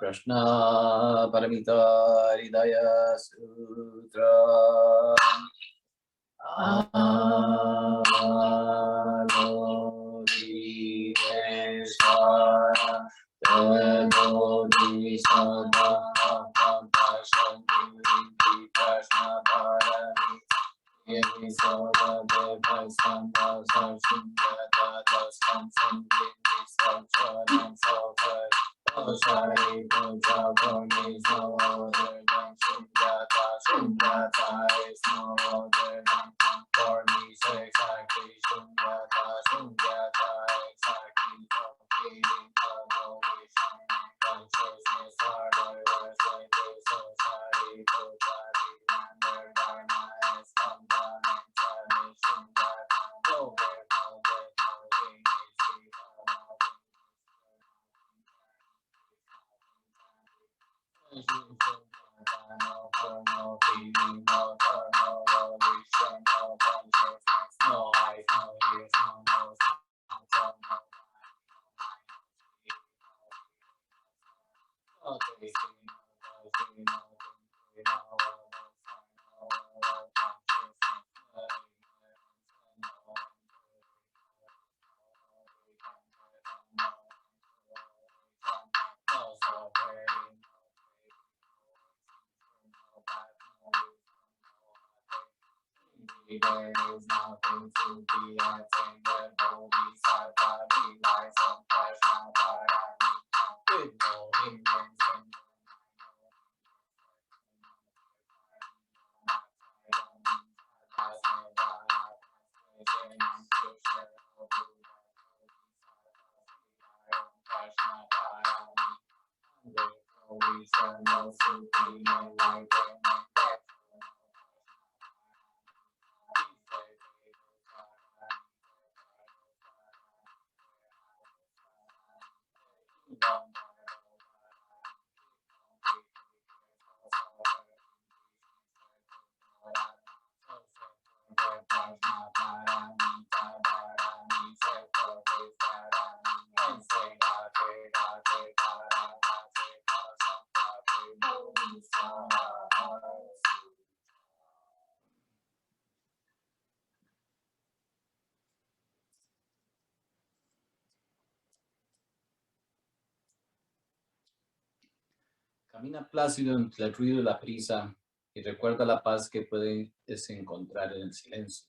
Prashna Paramita Hridaya Sutra Adodiveshvara Tadodisada Shanti Prashna Paramita Yemisoda Deva Samba Sarshindata Dasam Sangini Sancharam Sofar Oshari Puja Bhumi Savodardam Shindata Shindata is no other than Parmi Shakti Shindata Shindata exactly completing evolution consciousness hardware scientists Oshari Puja Remember Dharma is fundamental Shindata over moving There is nothing to be attained, but Bodhisattva relies on Prajna Parami with no invention. We stand no supreme enlightenment. Camina plácido entre el ruido y la prisa y recuerda la paz que puedes encontrar en el silencio.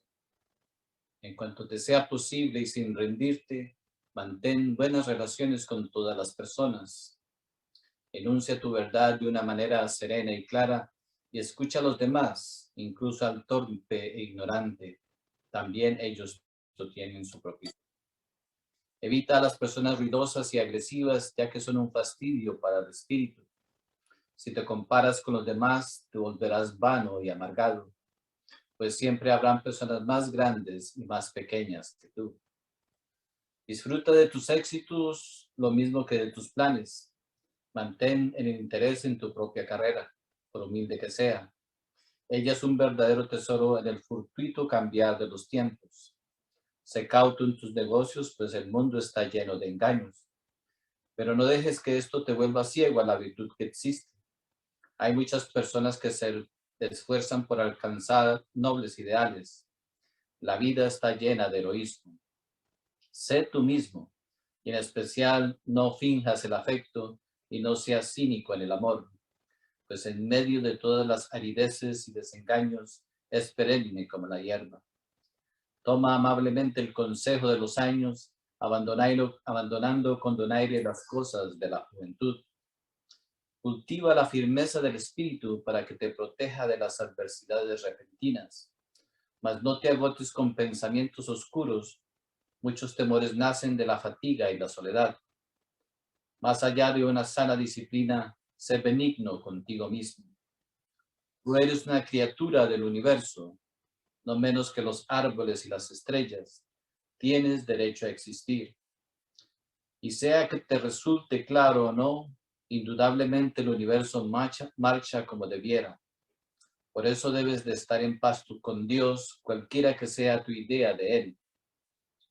En cuanto te sea posible y sin rendirte, mantén buenas relaciones con todas las personas. Enuncia tu verdad de una manera serena y clara y escucha a los demás, incluso al torpe e ignorante. También ellos lo tienen su propio. Evita a las personas ruidosas y agresivas, ya que son un fastidio para el espíritu. Si te comparas con los demás, te volverás vano y amargado, pues siempre habrán personas más grandes y más pequeñas que tú. Disfruta de tus éxitos lo mismo que de tus planes. Mantén el interés en tu propia carrera, por humilde que sea. Ella es un verdadero tesoro en el fortuito cambiar de los tiempos. Sé cauto en tus negocios, pues el mundo está lleno de engaños. Pero no dejes que esto te vuelva ciego a la virtud que existe. Hay muchas personas que se esfuerzan por alcanzar nobles ideales. La vida está llena de heroísmo. Sé tú mismo, y en especial no finjas el afecto y no seas cínico en el amor, pues en medio de todas las arideces y desengaños es perenne como la hierba. Toma amablemente el consejo de los años, abandonando con donaire las cosas de la juventud. Cultiva la firmeza del espíritu para que te proteja de las adversidades repentinas, mas no te agotes con pensamientos oscuros. Muchos temores nacen de la fatiga y la soledad. Más allá de una sana disciplina, sé benigno contigo mismo. Tú eres una criatura del universo, no menos que los árboles y las estrellas. Tienes derecho a existir. Y sea que te resulte claro o no, indudablemente el universo marcha como debiera. Por eso debes de estar en paz con Dios, cualquiera que sea tu idea de Él.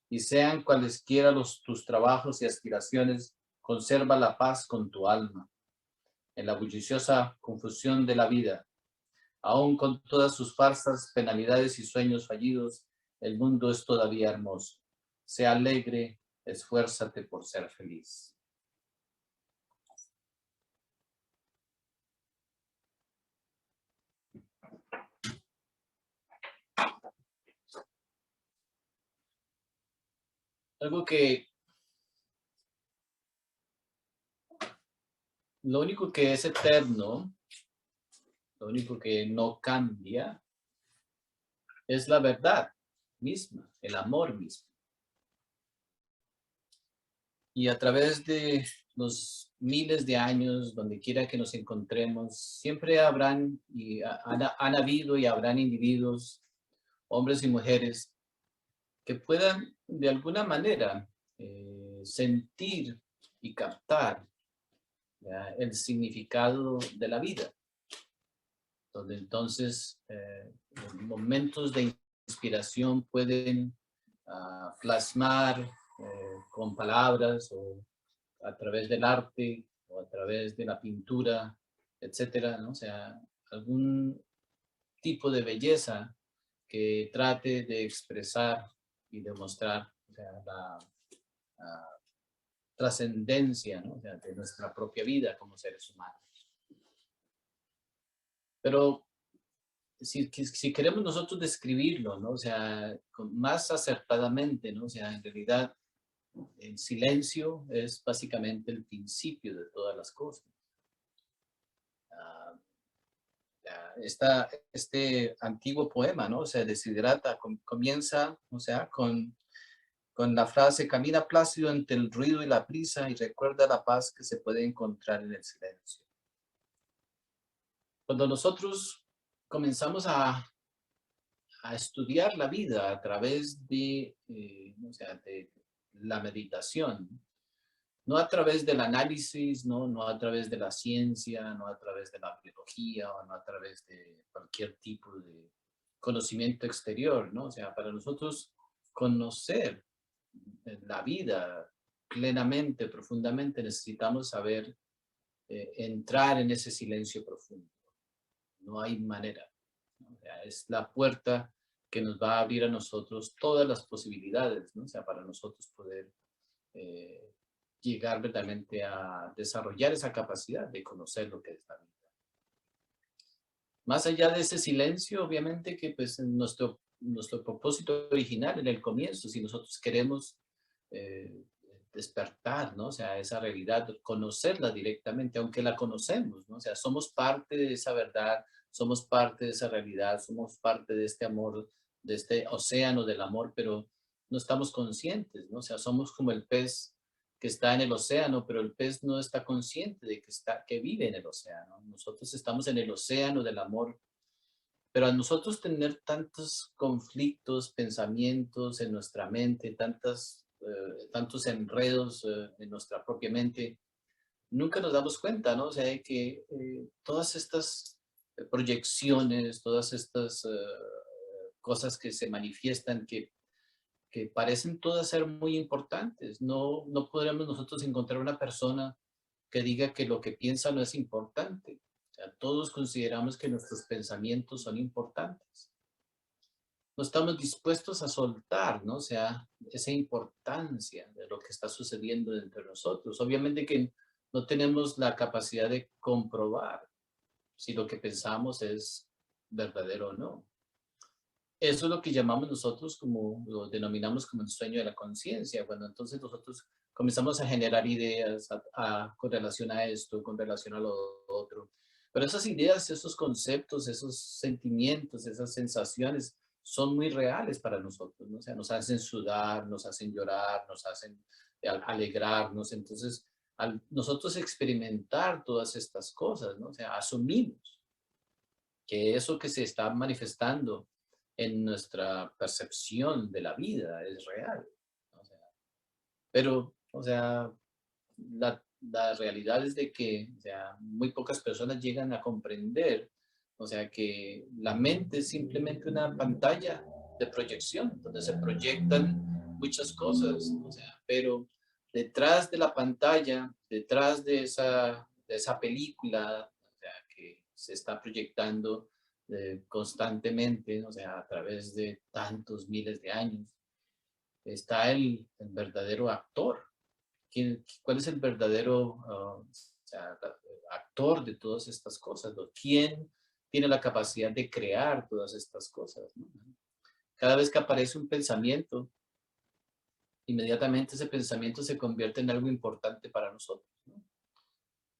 Y sean cualesquiera tus trabajos y aspiraciones, conserva la paz con tu alma. En la bulliciosa confusión de la vida, aun con todas sus farsas, penalidades y sueños fallidos, el mundo es todavía hermoso. Sea alegre, esfuérzate por ser feliz. Algo que, lo único que es eterno, lo único que no cambia, es la verdad misma, el amor mismo. Y a través de los miles de años, donde quiera que nos encontremos, siempre habrán y han habido y habrán individuos, hombres y mujeres, que puedan de alguna manera sentir y captar, ¿ya?, el significado de la vida, donde entonces en momentos de inspiración pueden plasmar con palabras o a través del arte o a través de la pintura, etcétera, ¿no? O sea, algún tipo de belleza que trate de expresar y demostrar, o sea, la trascendencia, ¿no?, o sea, de nuestra propia vida como seres humanos. Pero si queremos nosotros describirlo, ¿no?, o sea, más acertadamente, ¿no?, o sea, en realidad el silencio es básicamente el principio de todas las cosas. Ah, este antiguo poema, ¿no?, o sea, Desiderata, comienza, o sea, con la frase: camina plácido entre el ruido y la prisa y recuerda la paz que se puede encontrar en el silencio. Cuando nosotros comenzamos a estudiar la vida a través de, o sea, de la meditación, no a través del análisis, no a través de la ciencia, no a través de la biología o no a través de cualquier tipo de conocimiento exterior, ¿no? O sea, para nosotros conocer la vida plenamente, profundamente, necesitamos saber entrar en ese silencio profundo. No hay manera, ¿no? O sea, es la puerta que nos va a abrir a nosotros todas las posibilidades, ¿no? O sea, para nosotros poder eh, llegar verdaderamente a desarrollar esa capacidad de conocer lo que es la vida. Más allá de ese silencio, obviamente que pues nuestro propósito original en el comienzo, si nosotros queremos eh, despertar, ¿no? O sea, esa realidad, conocerla directamente, aunque la conocemos, ¿no? O sea, somos parte de esa verdad, somos parte de esa realidad, somos parte de este amor, de este océano del amor, pero no estamos conscientes, ¿no? O sea, somos como el pez que está en el océano, pero el pez no está consciente de que vive en el océano. Nosotros estamos en el océano del amor, pero a nosotros tener tantos conflictos, pensamientos en nuestra mente, tantos enredos en nuestra propia mente, nunca nos damos cuenta, ¿no? O sea, de que todas estas proyecciones, todas estas cosas que se manifiestan, que parecen todas ser muy importantes. No podremos nosotros encontrar una persona que diga que lo que piensa no es importante. O sea, todos consideramos que nuestros pensamientos son importantes. No estamos dispuestos a soltar, ¿no? O sea, esa importancia de lo que está sucediendo entre nosotros. Obviamente que no tenemos la capacidad de comprobar si lo que pensamos es verdadero o no. Eso es lo que llamamos nosotros, como lo denominamos como el sueño de la conciencia, cuando entonces nosotros comenzamos a generar ideas con relación a esto, con relación a lo otro. Pero esas ideas, esos conceptos, esos sentimientos, esas sensaciones son muy reales para nosotros, ¿no? O sea, nos hacen sudar, nos hacen llorar, nos hacen alegrarnos. Entonces, al nosotros experimentar todas estas cosas, ¿no? O sea, asumimos que eso que se está manifestando en nuestra percepción de la vida es real, ¿no? O sea, pero, o sea, la realidad es de que, o sea, muy pocas personas llegan a comprender O sea que la mente es simplemente una pantalla de proyección, donde se proyectan muchas cosas, o sea, pero detrás de la pantalla, detrás de esa película, o sea, que se está proyectando constantemente, o sea, a través de tantos miles de años, está el verdadero actor. ¿Cuál es el verdadero o sea, actor de todas estas cosas? ¿No? ¿Quién tiene la capacidad de crear todas estas cosas? ¿No? Cada vez que aparece un pensamiento, inmediatamente ese pensamiento se convierte en algo importante para nosotros, ¿no?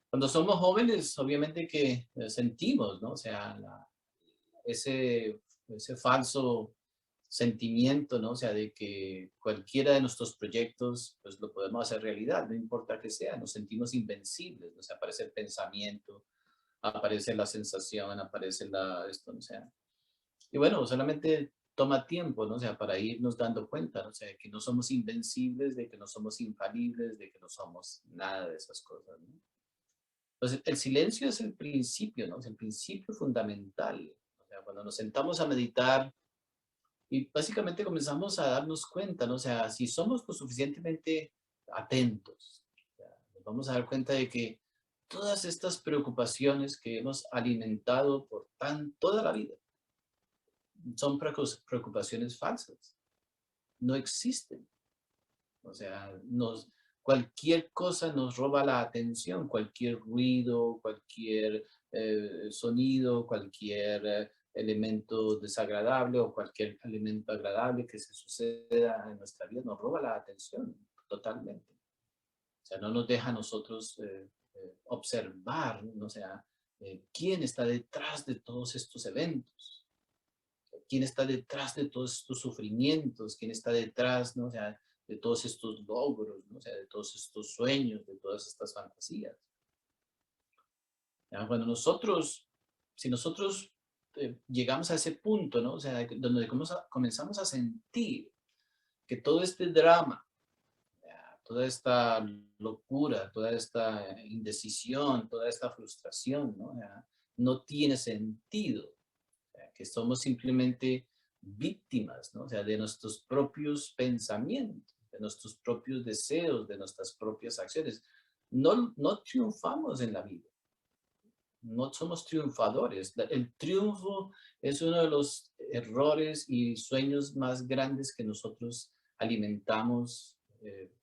Cuando somos jóvenes, obviamente que sentimos, ¿no? O sea, ese, ese falso sentimiento, ¿no? O sea, de que cualquiera de nuestros proyectos, pues lo podemos hacer realidad, no importa que sea, nos sentimos invencibles, ¿no? O sea, aparece el pensamiento, aparece la sensación, aparece esto, ¿no? O sea, y bueno, solamente toma tiempo, ¿no? O sea, para irnos dando cuenta, ¿no? O sea, que no somos invencibles, de que no somos infalibles, de que no somos nada de esas cosas, ¿no? Entonces, el silencio es el principio, ¿no? Es el principio fundamental. O sea, cuando nos sentamos a meditar y básicamente comenzamos a darnos cuenta, ¿no? O sea, si somos lo suficientemente atentos, o sea, nos vamos a dar cuenta de que todas estas preocupaciones que hemos alimentado por toda la vida son preocupaciones falsas, no existen. O sea, cualquier cosa nos roba la atención, cualquier ruido, cualquier sonido, cualquier elemento desagradable o cualquier elemento agradable que se suceda en nuestra vida nos roba la atención totalmente. O sea, no nos deja a nosotros observar, ¿no? O sea, quién está detrás de todos estos eventos, quién está detrás de todos estos sufrimientos, quién está detrás, ¿no? O sea, de todos estos logros, ¿no? O sea, de todos estos sueños, de todas estas fantasías. ¿Ya? Cuando si nosotros llegamos a ese punto, ¿no? O sea, donde comenzamos a sentir que todo este drama, ¿ya? Toda esta locura, toda esta indecisión, toda esta frustración, ¿no? ¿Ya? No tiene sentido, que somos simplemente víctimas, ¿no? O sea, de nuestros propios pensamientos, de nuestros propios deseos, de nuestras propias acciones. No triunfamos en la vida, no somos triunfadores. El triunfo es uno de los errores y sueños más grandes que nosotros alimentamos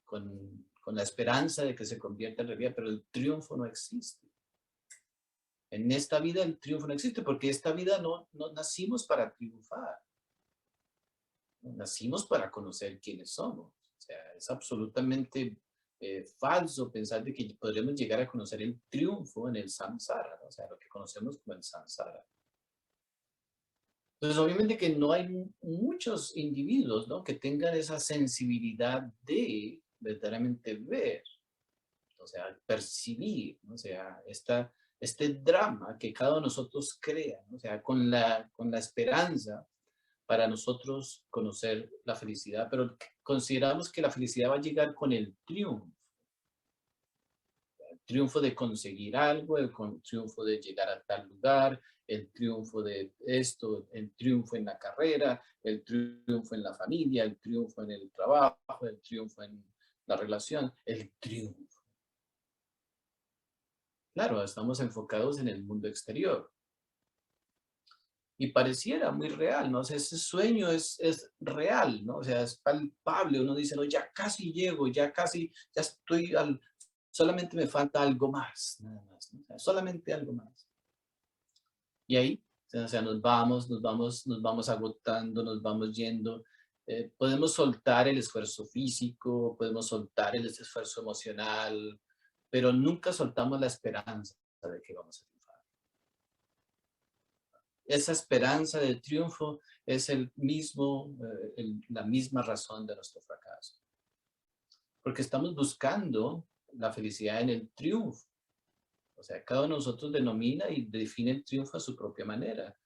con la esperanza de que se convierta en realidad, pero el triunfo no existe. En esta vida el triunfo no existe porque esta vida no nacimos para triunfar, nacimos para conocer quiénes somos. O sea, es absolutamente falso pensar de que podremos llegar a conocer el triunfo en el samsara, ¿no? O sea, lo que conocemos como el samsara. Entonces, obviamente que no hay muchos individuos, ¿no? Que tengan esa sensibilidad de verdaderamente ver, o sea, percibir, ¿no? O sea, este drama que cada uno de nosotros crea, ¿no? O sea, con la esperanza para nosotros conocer la felicidad, pero consideramos que la felicidad va a llegar con el triunfo de conseguir algo, triunfo de llegar a tal lugar, el triunfo de esto, el triunfo en la carrera, el triunfo en la familia, el triunfo en el trabajo, el triunfo en la relación, el triunfo. Claro, estamos enfocados en el mundo exterior. Y pareciera muy real, ¿no? O sea, ese sueño es real, ¿no? O sea, es palpable. Uno dice, no, ya casi llego, ya casi, ya estoy solamente me falta algo más, nada más, ¿no? O sea, solamente algo más. Y ahí, o sea, nos vamos agotando, nos vamos yendo. Podemos soltar el esfuerzo físico, podemos soltar el esfuerzo emocional, pero nunca soltamos la esperanza de que vamos a triunfar. Esa esperanza de triunfo es la misma razón de nuestro fracaso. Porque estamos buscando la felicidad en el triunfo. O sea, cada uno de nosotros denomina y define el triunfo a su propia manera.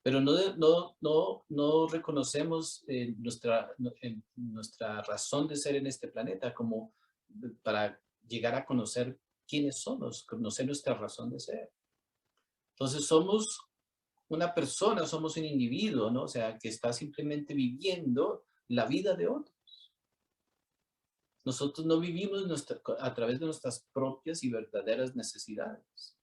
Pero no reconocemos nuestra razón de ser en este planeta como para llegar a conocer quiénes somos, conocer nuestra razón de ser. Entonces somos una persona, somos un individuo, ¿no? O sea, que está simplemente viviendo la vida de otro. Nosotros no vivimos a través de nuestras propias y verdaderas necesidades.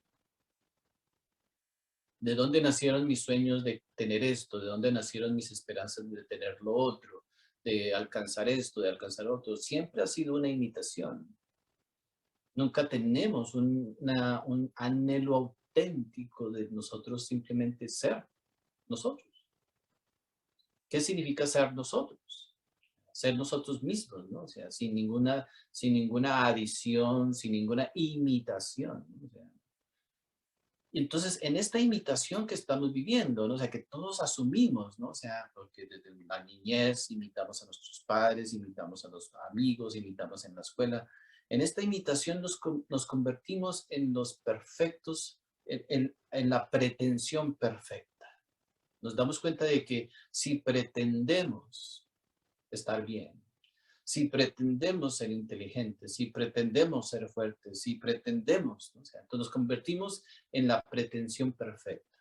¿De dónde nacieron mis sueños de tener esto? ¿De dónde nacieron mis esperanzas de tener lo otro? De alcanzar esto, de alcanzar otro. Siempre ha sido una imitación. Nunca tenemos un anhelo auténtico de nosotros simplemente ser nosotros. ¿Qué significa ser nosotros? Ser nosotros mismos, ¿no? O sea, sin ninguna adición, sin ninguna imitación, ¿no? O sea, y entonces, en esta imitación que estamos viviendo, ¿no? O sea, que todos asumimos, ¿no? O sea, porque desde la niñez imitamos a nuestros padres, imitamos a los amigos, imitamos en la escuela. En esta imitación nos convertimos en los perfectos, en la pretensión perfecta. Nos damos cuenta de que si pretendemos estar bien, si pretendemos ser inteligentes, si pretendemos ser fuertes, si pretendemos, ¿no? O sea, entonces nos convertimos en la pretensión perfecta.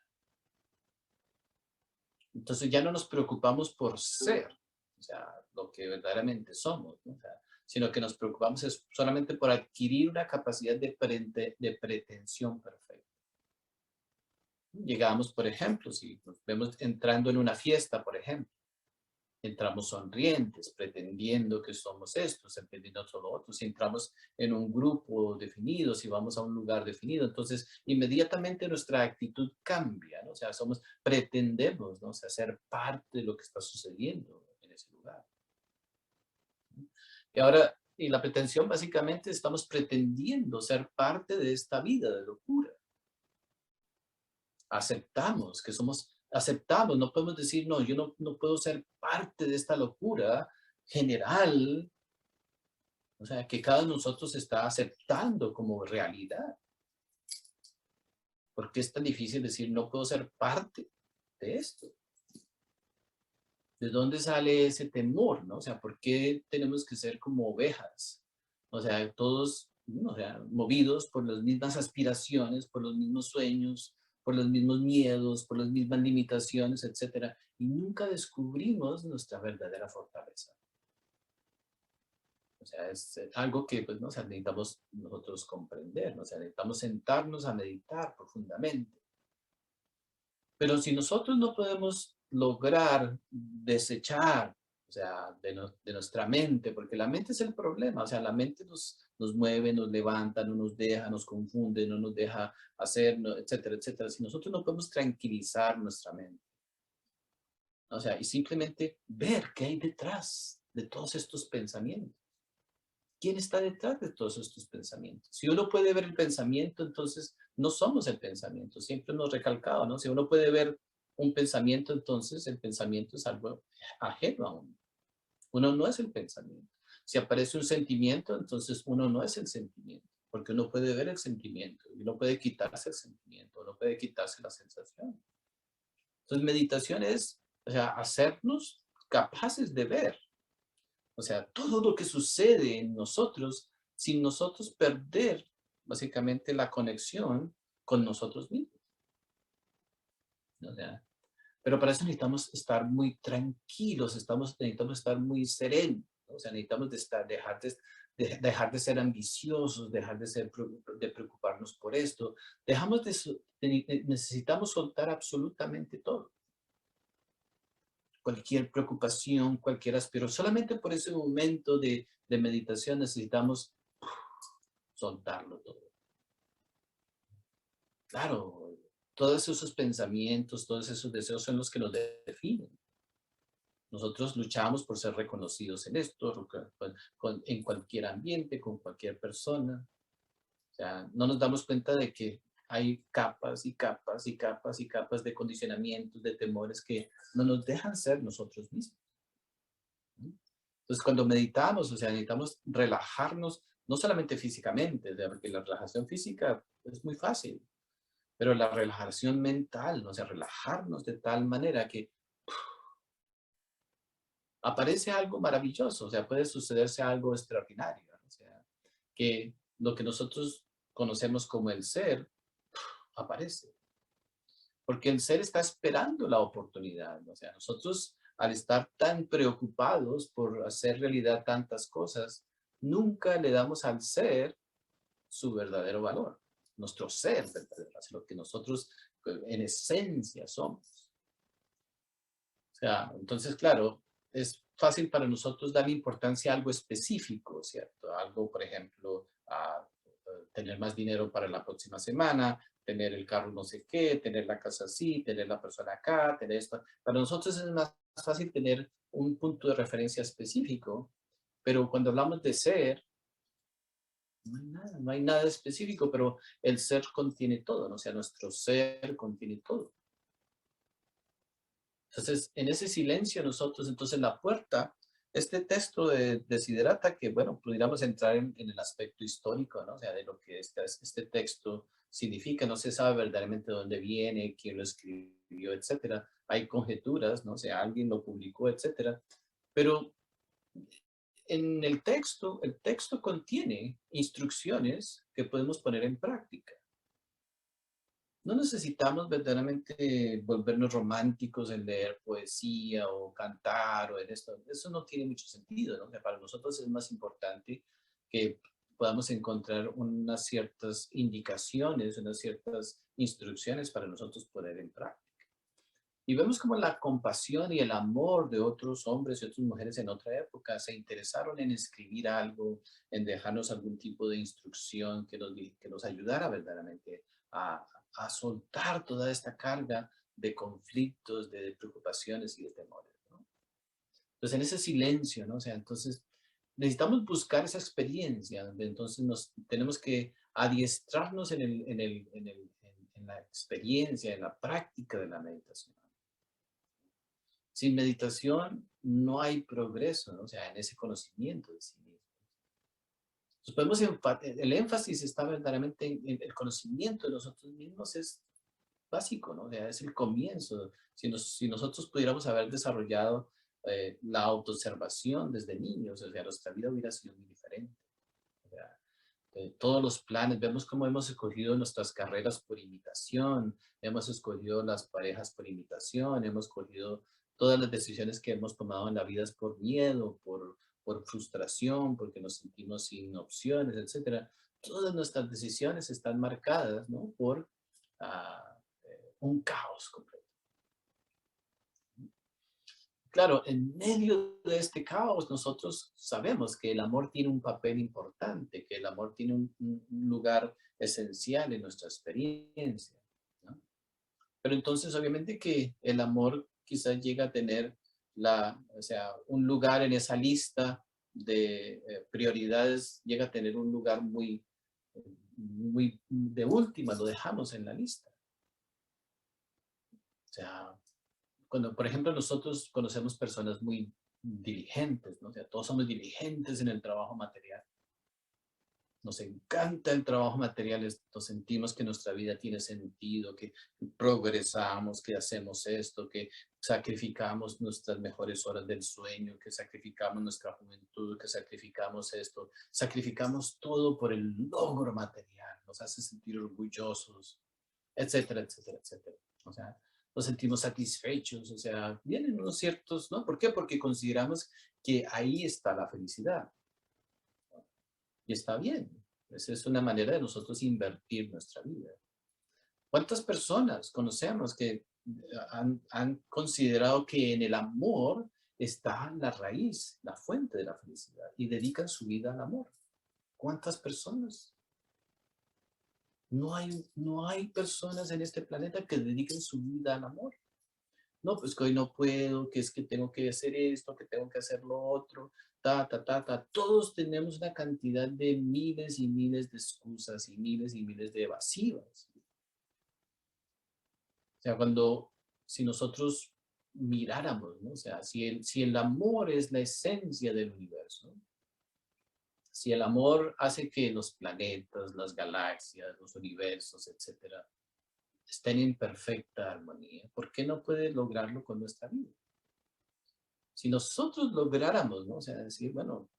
Entonces ya no nos preocupamos por ser, o sea, lo que verdaderamente somos, ¿no? O sea, sino que nos preocupamos es solamente por adquirir una capacidad de pretensión perfecta. Llegamos, por ejemplo, si nos vemos entrando en una fiesta, por ejemplo, entramos sonrientes, pretendiendo que somos estos, entendiendo todo lo otro. Si entramos en un grupo definido, si vamos a un lugar definido, entonces inmediatamente nuestra actitud cambia, ¿no? O sea, pretendemos, ¿no? O sea, ser parte de lo que está sucediendo en ese lugar. Y ahora, y la pretensión básicamente estamos pretendiendo ser parte de esta vida de locura. Aceptamos, no podemos decir, no, yo no puedo ser parte de esta locura general, o sea, que cada uno de nosotros está aceptando como realidad. ¿Por qué es tan difícil decir, no puedo ser parte de esto? ¿De dónde sale ese temor, no? O sea, ¿por qué tenemos que ser como ovejas? O sea, todos, ¿no? O sea, movidos por las mismas aspiraciones, por los mismos sueños, por los mismos miedos, por las mismas limitaciones, etcétera, y nunca descubrimos nuestra verdadera fortaleza. O sea, es algo que pues, ¿no? O sea, necesitamos nosotros comprender, ¿no? O sea, necesitamos sentarnos a meditar profundamente. Pero si nosotros no podemos lograr desechar, o sea, de nuestra mente, porque la mente es el problema, o sea, la mente nos mueve, nos levanta, no nos deja, nos confunde, no nos deja hacer, etcétera, etcétera. Si nosotros no podemos tranquilizar nuestra mente, o sea, y simplemente ver qué hay detrás de todos estos pensamientos. ¿Quién está detrás de todos estos pensamientos? Si uno puede ver el pensamiento, entonces no somos el pensamiento. Siempre hemos recalcado, ¿no? Si uno puede ver un pensamiento, entonces el pensamiento es algo ajeno a uno. Uno no es el pensamiento. Si aparece un sentimiento, entonces uno no es el sentimiento, porque uno puede ver el sentimiento y uno puede quitarse el sentimiento, uno puede quitarse la sensación. Entonces meditación es, o sea, hacernos capaces de ver. O sea, todo lo que sucede en nosotros sin nosotros perder básicamente la conexión con nosotros mismos. O sea, pero para eso necesitamos estar muy tranquilos, necesitamos estar muy serenos. ¿No? O sea, necesitamos dejar de ser ambiciosos, de preocuparnos por esto. Necesitamos soltar absolutamente todo. Cualquier preocupación, cualquier aspiración. Solamente por ese momento de meditación necesitamos soltarlo todo. Claro, todos esos pensamientos, todos esos deseos son los que nos definen. Nosotros luchamos por ser reconocidos en esto, en cualquier ambiente, con cualquier persona. O sea, no nos damos cuenta de que hay capas y capas y capas y capas de condicionamientos, de temores que no nos dejan ser nosotros mismos. Entonces, cuando meditamos, o sea, necesitamos relajarnos, no solamente físicamente, porque la relajación física es muy fácil, pero la relajación mental, ¿no? O sea, relajarnos de tal manera que aparece algo maravilloso, o sea, puede sucederse algo extraordinario, ¿no? O sea, que lo que nosotros conocemos como el ser aparece. porque el ser está esperando la oportunidad. O sea, nosotros al estar tan preocupados por hacer realidad tantas cosas, nunca le damos al ser su verdadero valor, nuestro ser verdadero, lo que nosotros en esencia somos. O sea, entonces, claro, es fácil para nosotros darle importancia a algo específico, ¿cierto? Algo, por ejemplo, a tener más dinero para la próxima semana, tener el carro no sé qué, tener la casa así, tener la persona acá, tener esto. Para nosotros es más fácil tener un punto de referencia específico, pero cuando hablamos de ser, no hay nada específico, pero el ser contiene todo, ¿no? O sea, nuestro ser contiene todo. Entonces, en ese silencio nosotros, entonces la puerta, este texto de Desiderata, que bueno, pudiéramos entrar en el aspecto histórico, ¿no? O sea, de lo que este texto significa, no se sabe verdaderamente de dónde viene, quién lo escribió, etcétera. Hay conjeturas, ¿no? O sea, alguien lo publicó, etcétera. Pero en el texto contiene instrucciones que podemos poner en práctica. No necesitamos verdaderamente volvernos románticos en leer poesía o cantar o en esto. Eso no tiene mucho sentido, ¿no? Que para nosotros es más importante que podamos encontrar unas ciertas indicaciones, unas ciertas instrucciones para nosotros poner en práctica. Y vemos como la compasión y el amor de otros hombres y otras mujeres en otra época se interesaron en escribir algo, en dejarnos algún tipo de instrucción que nos ayudara verdaderamente a, a soltar toda esta carga de conflictos, de preocupaciones y de temores, ¿no? Entonces, en ese silencio, ¿no? O sea, entonces necesitamos buscar esa experiencia, donde entonces nos tenemos que adiestrarnos en la experiencia, en la práctica de la meditación. Sin meditación no hay progreso, ¿no? O sea, en ese conocimiento de sí mismo. Entonces, el énfasis está verdaderamente en el conocimiento de nosotros mismos es básico, ¿no? O sea, es el comienzo. Si nosotros pudiéramos haber desarrollado la autoobservación desde niños, o sea, nuestra vida hubiera sido muy diferente. O sea, todos los planes, vemos cómo hemos escogido nuestras carreras por imitación, hemos escogido las parejas por imitación, hemos escogido todas las decisiones que hemos tomado en la vida es por miedo, por frustración, porque nos sentimos sin opciones, etcétera. Todas nuestras decisiones están marcadas, ¿no? Por un caos completo. Claro, en medio de este caos nosotros sabemos que el amor tiene un papel importante, que el amor tiene un lugar esencial en nuestra experiencia, ¿no? Pero entonces obviamente que el amor quizás llega a tener o sea, un lugar en esa lista de prioridades, llega a tener un lugar muy de última, lo dejamos en la lista. O sea, cuando, por ejemplo, nosotros conocemos personas muy diligentes, ¿no? O sea, todos somos diligentes en el trabajo material. Nos encanta el trabajo material, nos sentimos que nuestra vida tiene sentido, que progresamos, que hacemos esto, que sacrificamos nuestras mejores horas del sueño, que sacrificamos nuestra juventud, que sacrificamos esto, sacrificamos todo por el logro material, nos hace sentir orgullosos, etcétera, etcétera, etcétera. O sea, nos sentimos satisfechos, o sea, vienen unos ciertos, ¿no? ¿Por qué? Porque consideramos que ahí está la felicidad. Y está bien. Esa es una manera de nosotros invertir nuestra vida. ¿Cuántas personas conocemos que han considerado que en el amor está la raíz, la fuente de la felicidad y dedican su vida al amor? ¿Cuántas personas? No hay personas en este planeta que dediquen su vida al amor. No, pues que hoy no puedo, que es que tengo que hacer esto, que tengo que hacer lo otro, ta, ta, ta, ta. Todos tenemos una cantidad de miles y miles de excusas y miles de evasivas. O sea, si nosotros miráramos, ¿no? O sea, si el amor es la esencia del universo, si el amor hace que los planetas, las galaxias, los universos, etcétera, estén en perfecta armonía, ¿por qué no puede lograrlo con nuestra vida? Si nosotros lográramos, ¿no? O sea, decir, bueno,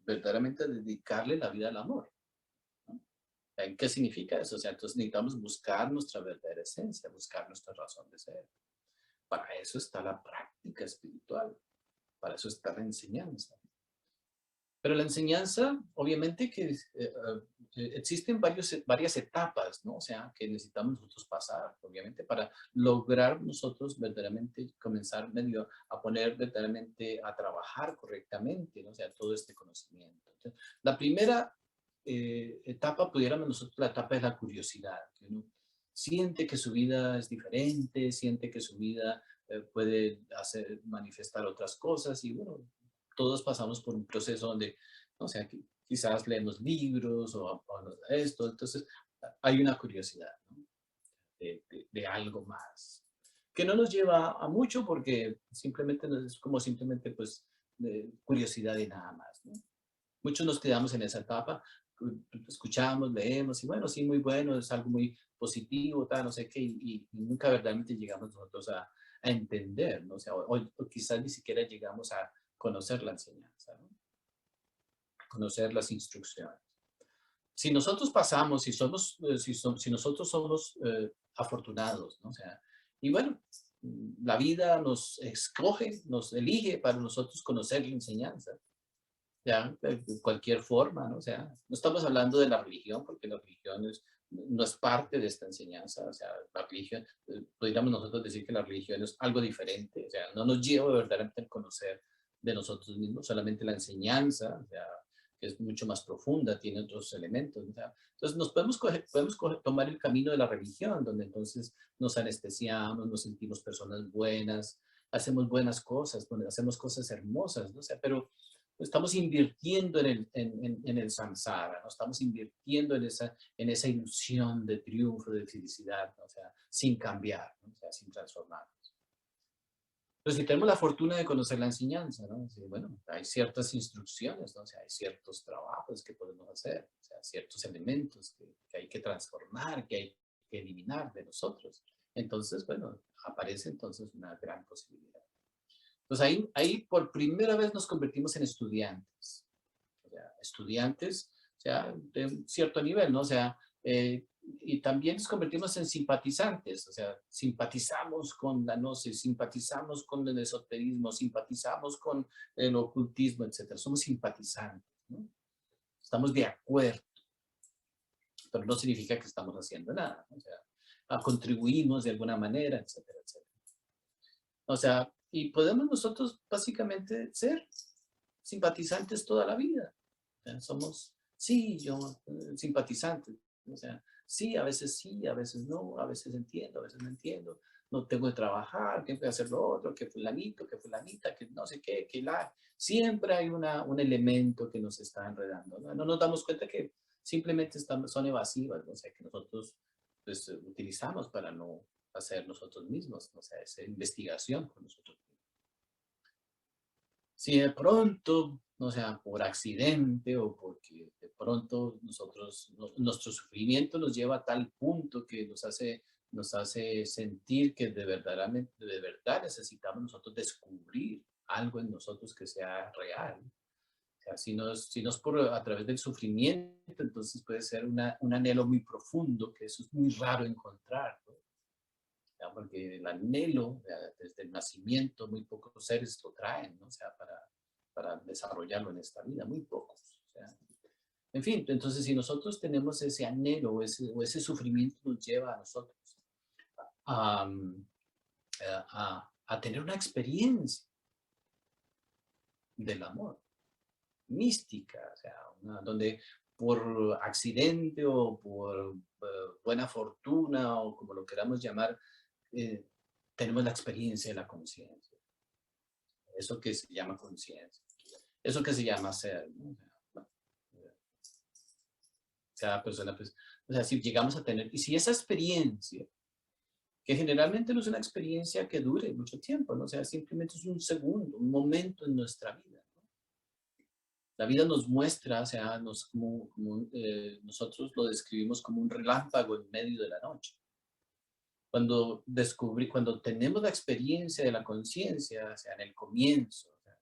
verdaderamente dedicarle la vida al amor, ¿no? ¿Qué significa eso? O sea, entonces necesitamos buscar nuestra verdadera esencia, buscar nuestra razón de ser. Para eso está la práctica espiritual, para eso está la enseñanza. Pero la enseñanza, obviamente que existen varias etapas, ¿no? O sea, que necesitamos nosotros pasar, obviamente, para lograr nosotros verdaderamente comenzar medio a poner verdaderamente a trabajar correctamente, ¿no? O sea, todo este conocimiento. Entonces, la primera etapa, pudiéramos nosotros, la etapa de la curiosidad, que uno siente que su vida es diferente, siente que su vida puede manifestar otras cosas y bueno, todos pasamos por un proceso donde, no sé, quizás leemos libros o esto, entonces hay una curiosidad, ¿no? de algo más, que no nos lleva a mucho porque simplemente es como simplemente pues de curiosidad y nada más, ¿no? Muchos nos quedamos en esa etapa, escuchamos, leemos y bueno, sí, muy bueno, es algo muy positivo, tal, no sé qué, y nunca verdaderamente llegamos nosotros a entender, ¿no? O sea, o quizás ni siquiera llegamos a conocer la enseñanza, ¿no? Conocer las instrucciones. Si nosotros pasamos, si nosotros somos afortunados, ¿no? O sea, y bueno, la vida nos escoge, nos elige para nosotros conocer la enseñanza, ya, de cualquier forma, ¿no? O sea, no estamos hablando de la religión, porque la religión no es parte de esta enseñanza, o sea, la religión, podríamos nosotros decir que la religión es algo diferente, o sea, no nos lleva verdaderamente a conocer de nosotros mismos, solamente la enseñanza, o sea, que es mucho más profunda, tiene otros elementos, o sea, entonces nos tomar el camino de la religión, donde entonces nos anestesiamos, nos sentimos personas buenas, hacemos buenas cosas, donde hacemos cosas hermosas, ¿no? O sea, pero estamos invirtiendo en el samsara, ¿no? Estamos invirtiendo en esa ilusión de triunfo, de felicidad, ¿no? O sea, sin cambiar, ¿no? O sea, sin transformarnos. Pero si tenemos la fortuna de conocer la enseñanza, ¿no? Sí, bueno, hay ciertas instrucciones, ¿no? O sea, hay ciertos trabajos que podemos hacer, o sea, ciertos elementos que hay que transformar, que hay que eliminar de nosotros. Entonces, bueno, aparece entonces una gran posibilidad. Entonces ahí por primera vez nos convertimos en estudiantes, o sea, estudiantes, o sea, de un cierto nivel, ¿no? O sea, y también nos convertimos en simpatizantes, o sea, simpatizamos con la gnosis, simpatizamos con el esoterismo, simpatizamos con el ocultismo, etcétera. Somos simpatizantes, ¿no? Estamos de acuerdo, pero no significa que estamos haciendo nada, ¿no? O sea, contribuimos de alguna manera, etcétera, etcétera. O sea, y podemos nosotros básicamente ser simpatizantes toda la vida. O sea, somos, sí, yo, simpatizantes. O sea, sí, a veces no, a veces entiendo, a veces no entiendo. No tengo que trabajar, tengo que hacer lo otro, que fulanito, que fulanita, que no sé qué, que la... Siempre hay un elemento que nos está enredando, ¿no? No nos damos cuenta que simplemente son evasivas, ¿no? O sea, que nosotros pues, utilizamos para no hacer nosotros mismos, o sea, esa investigación con nosotros mismos. Si de pronto, o sea, por accidente o porque de pronto nuestro sufrimiento nos lleva a tal punto que nos hace sentir que de verdad necesitamos nosotros descubrir algo en nosotros que sea real. O sea, si no es a través del sufrimiento, entonces puede ser un anhelo muy profundo, que eso es muy raro encontrar, ¿no? ¿Ya? Porque el anhelo, desde el nacimiento, muy pocos seres lo traen, ¿no? O sea, para desarrollarlo en esta vida, muy pocos. O sea, en fin, entonces si nosotros tenemos ese anhelo o ese sufrimiento nos lleva a nosotros a, a tener una experiencia del amor, mística, o sea, donde por accidente o por buena fortuna o como lo queramos llamar, eh, tenemos la experiencia de la conciencia. Eso que se llama conciencia. Eso que se llama ser, ¿no? Cada persona, pues, o sea, si llegamos a tener, y si esa experiencia, que generalmente no es una experiencia que dure mucho tiempo, ¿no? O sea, simplemente es un segundo, un momento en nuestra vida, ¿no? La vida nos muestra, o sea, nosotros lo describimos como un relámpago en medio de la noche. Cuando tenemos la experiencia de la conciencia, o sea, en el comienzo, o sea,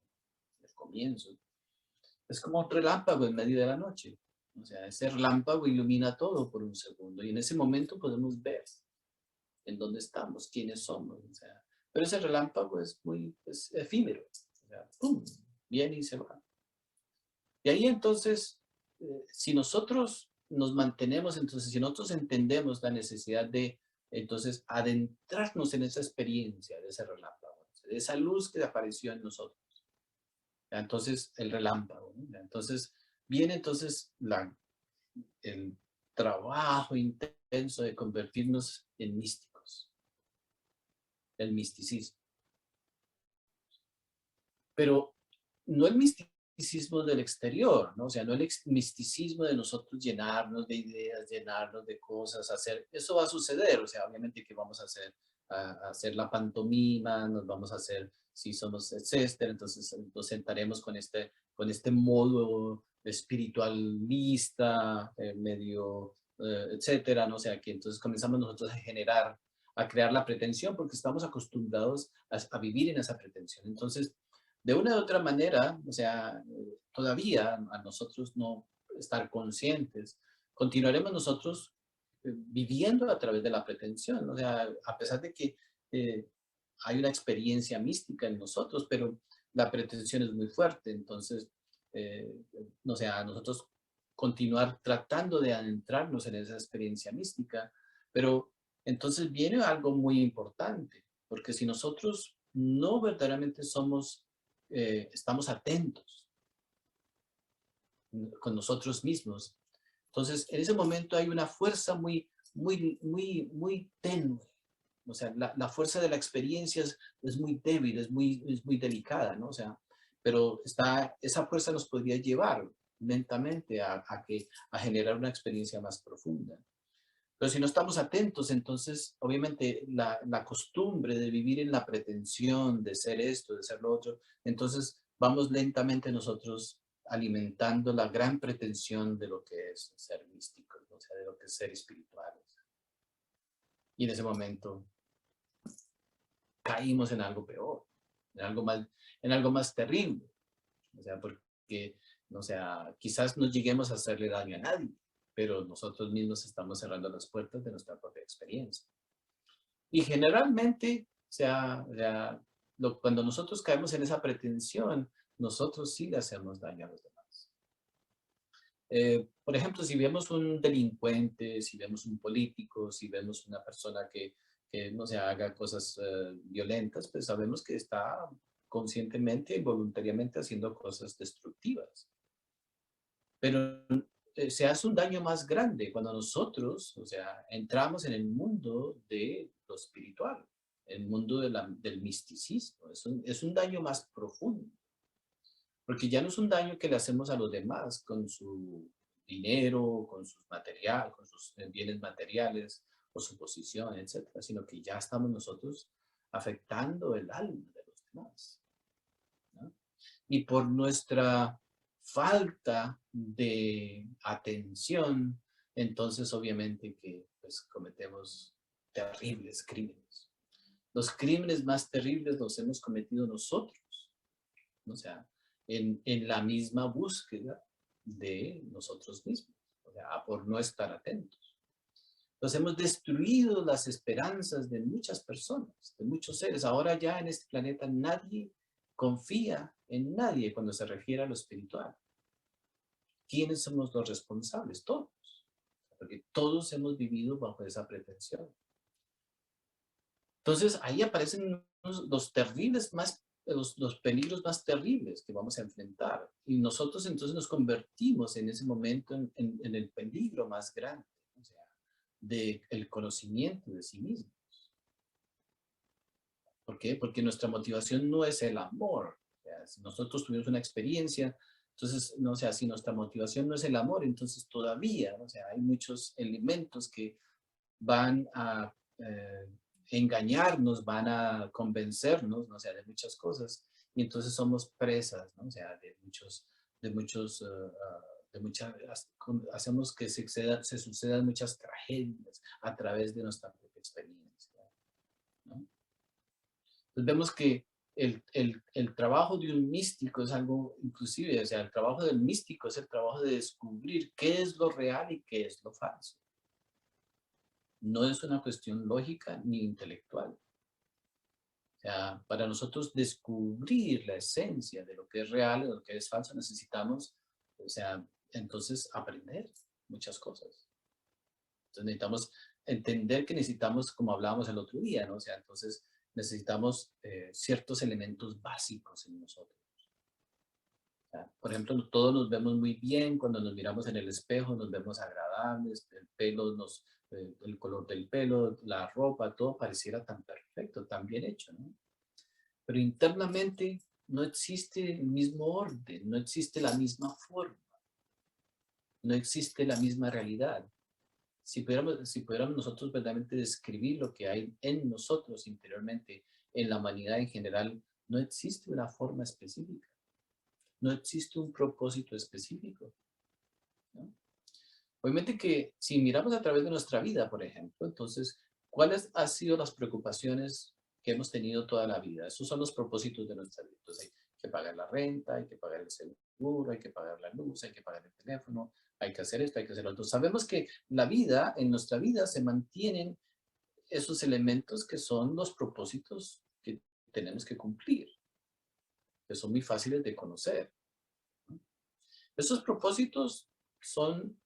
en el comienzo, es como un relámpago en medio de la noche. O sea, ese relámpago ilumina todo por un segundo y en ese momento podemos ver en dónde estamos, quiénes somos. O sea, pero ese relámpago es muy efímero. O sea, ¡pum! Viene y se va. Y ahí entonces, si nosotros nos mantenemos, entonces si nosotros entendemos la necesidad de, entonces, adentrarnos en esa experiencia de ese relámpago, de esa luz que apareció en nosotros. Entonces, el relámpago. ¿No? Entonces, viene entonces el trabajo intenso de convertirnos en místicos, el misticismo. Pero no el misticismo del exterior, ¿no? O sea, no el misticismo de nosotros llenarnos de ideas, llenarnos de cosas, hacer, eso va a suceder, o sea, obviamente que vamos a hacer la pantomima, nos vamos a hacer, si somos etcétera, entonces nos sentaremos con este modo espiritualista, medio, etcétera, ¿no? O sea, que entonces comenzamos nosotros a generar, a crear la pretensión, porque estamos acostumbrados a vivir en esa pretensión. Entonces, de una u otra manera, o sea, todavía a nosotros no estar conscientes, continuaremos nosotros viviendo a través de la pretensión, o sea, a pesar de que hay una experiencia mística en nosotros, pero la pretensión es muy fuerte, entonces, o sea, nosotros continuar tratando de adentrarnos en esa experiencia mística, pero entonces viene algo muy importante, porque si nosotros no verdaderamente estamos atentos con nosotros mismos. Entonces, en ese momento hay una fuerza muy tenue. O sea, la fuerza de la experiencia es muy débil, es muy delicada, ¿no? O sea, pero esa fuerza nos podría llevar lentamente a generar una experiencia más profunda. Pero si no estamos atentos, entonces, obviamente, la costumbre de vivir en la pretensión de ser esto, de ser lo otro, entonces vamos lentamente nosotros alimentando la gran pretensión de lo que es ser místico, o sea, de lo que es ser espiritual. Y en ese momento caímos en algo peor, en algo más terrible. O sea, porque, o sea, quizás no lleguemos a hacerle daño a nadie, pero nosotros mismos estamos cerrando las puertas de nuestra propia experiencia. Y generalmente, cuando nosotros caemos en esa pretensión, nosotros sí le hacemos daño a los demás. Por ejemplo, si vemos un delincuente, si vemos un político, si vemos una persona que no se haga cosas violentas, pues sabemos que está conscientemente y voluntariamente haciendo cosas destructivas. Pero se hace un daño más grande cuando nosotros, o sea, entramos en el mundo de lo espiritual, el mundo del misticismo. Es un daño más profundo, porque ya no es un daño que le hacemos a los demás con su dinero, con sus bienes materiales o su posición, etcétera, sino que ya estamos nosotros afectando el alma de los demás, ¿no? Y por nuestra falta de atención, entonces obviamente que pues, cometemos terribles crímenes. Los crímenes más terribles los hemos cometido nosotros, ¿no? O sea, en la misma búsqueda de nosotros mismos, o sea, por no estar atentos. Entonces hemos destruido las esperanzas de muchas personas, de muchos seres. Ahora ya en este planeta nadie confía en nadie cuando se refiere a lo espiritual. ¿Quiénes somos los responsables? Todos. Porque todos hemos vivido bajo esa pretensión. Entonces ahí aparecen los terribles los peligros más terribles que vamos a enfrentar. Y nosotros entonces nos convertimos en ese momento en el peligro más grande, o sea, del conocimiento de sí mismo. ¿Por qué? Porque nuestra motivación no es el amor. O sea, si nosotros tuvimos una experiencia, entonces, no, o sea, si nuestra motivación no es el amor, entonces todavía, o sea, hay muchos elementos que van a engañarnos, van a convencernos, ¿no? O sea, de muchas cosas, y entonces somos presas, ¿no? O sea, de muchas, hacemos que se sucedan muchas tragedias a través de nuestra propia experiencia, ¿no? Entonces vemos que el trabajo de un místico es algo, inclusive, o sea, el trabajo del místico es el trabajo de descubrir qué es lo real y qué es lo falso. No es una cuestión lógica ni intelectual. O sea, para nosotros descubrir la esencia de lo que es real y de lo que es falso, necesitamos, o sea, entonces aprender muchas cosas. Entonces necesitamos entender que necesitamos, como hablábamos el otro día, ¿no? O sea, entonces necesitamos ciertos elementos básicos en nosotros. O sea, por ejemplo, todos nos vemos muy bien cuando nos miramos en el espejo, nos vemos agradables, el pelo el color del pelo, la ropa, todo pareciera tan perfecto, tan bien hecho, ¿no? Pero internamente no existe el mismo orden, no existe la misma forma, no existe la misma realidad. Si pudiéramos nosotros verdaderamente describir lo que hay en nosotros interiormente, en la humanidad en general, no existe una forma específica, no existe un propósito específico, ¿no? Obviamente que si miramos a través de nuestra vida, por ejemplo, entonces, ¿cuáles han sido las preocupaciones que hemos tenido toda la vida? Esos son los propósitos de nuestra vida. Entonces, hay que pagar la renta, hay que pagar el seguro, hay que pagar la luz, hay que pagar el teléfono, hay que hacer esto, hay que hacer lo otro. Sabemos que la vida, en nuestra vida, se mantienen esos elementos que son los propósitos que tenemos que cumplir, que son muy fáciles de conocer. Esos propósitos son,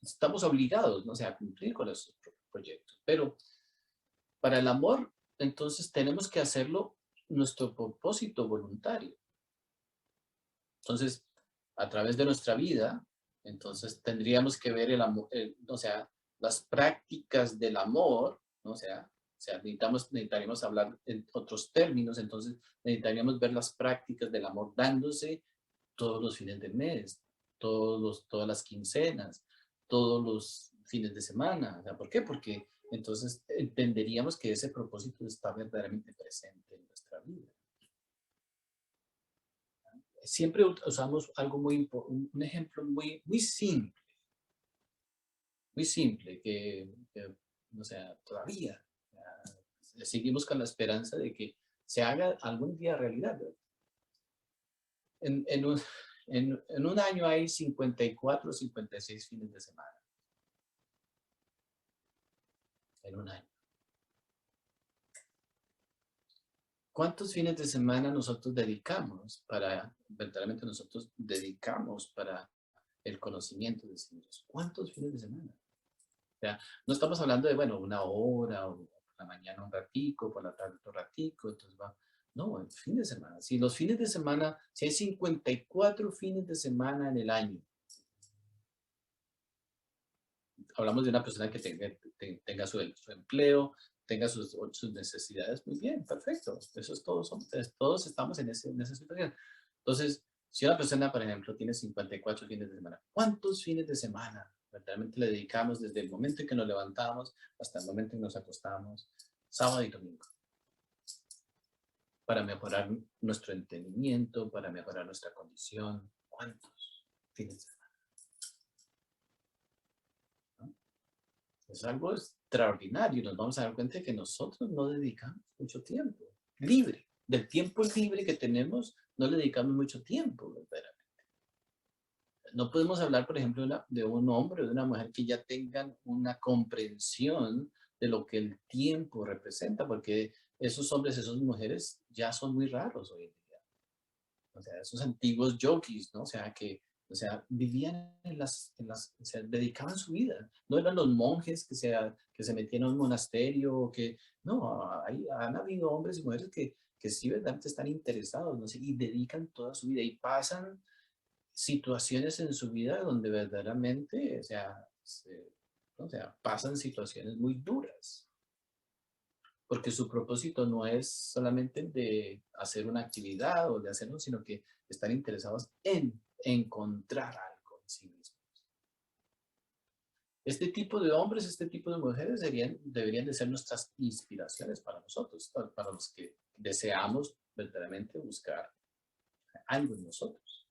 estamos obligados, ¿no? O sea, a cumplir con esos proyectos. Pero para el amor, entonces tenemos que hacerlo nuestro propósito voluntario. Entonces, a través de nuestra vida, entonces tendríamos que ver el amor, o sea, las prácticas del amor, ¿no? O sea, necesitaríamos hablar en otros términos, entonces necesitaríamos ver las prácticas del amor dándose todos los fines del mes, todas las quincenas, todos los fines de semana. O sea, ¿por qué? Porque entonces entenderíamos que ese propósito está verdaderamente presente en nuestra vida. Siempre usamos algo un ejemplo muy simple, o sea, todavía seguimos con la esperanza de que se haga algún día realidad, ¿verdad? En, en un, en un año hay 54 o 56 fines de semana. En un año. ¿Cuántos fines de semana verdaderamente nosotros dedicamos para el conocimiento de sí mismos? ¿Cuántos fines de semana? O sea, no estamos hablando de, bueno, una hora o por la mañana un ratico, por la tarde otro ratico, entonces va. No, el fin de semana. Si los fines de semana, si hay 54 fines de semana en el año, hablamos de una persona que tenga su empleo, tenga sus necesidades, muy bien, perfecto. Eso es todo, todos estamos en esa situación. Entonces, si una persona, por ejemplo, tiene 54 fines de semana, ¿cuántos fines de semana verdaderamente le dedicamos desde el momento en que nos levantamos hasta el momento en que nos acostamos, sábado y domingo, para mejorar nuestro entendimiento, para mejorar nuestra condición? ¿Cuántos fines de semana? Es algo extraordinario. Nos vamos a dar cuenta de que nosotros no dedicamos mucho tiempo libre. Del tiempo libre que tenemos, no le dedicamos mucho tiempo, verdaderamente. No podemos hablar, por ejemplo, de un hombre o de una mujer que ya tengan una comprensión de lo que el tiempo representa, porque esos hombres, esas mujeres ya son muy raros hoy en día. O sea, esos antiguos yogis, ¿no? O sea, vivían o sea, dedicaban su vida. No eran los monjes que se metían a un monasterio, no, han habido hombres y mujeres que sí verdaderamente están interesados, ¿no? Y dedican toda su vida y pasan situaciones en su vida donde verdaderamente, o sea, pasan situaciones muy duras porque su propósito no es solamente de hacer una actividad o de hacerlo, sino que están interesados en encontrar algo en sí mismos. Este tipo de hombres, este tipo de mujeres deberían de ser nuestras inspiraciones para nosotros, para los que deseamos verdaderamente buscar algo en nosotros.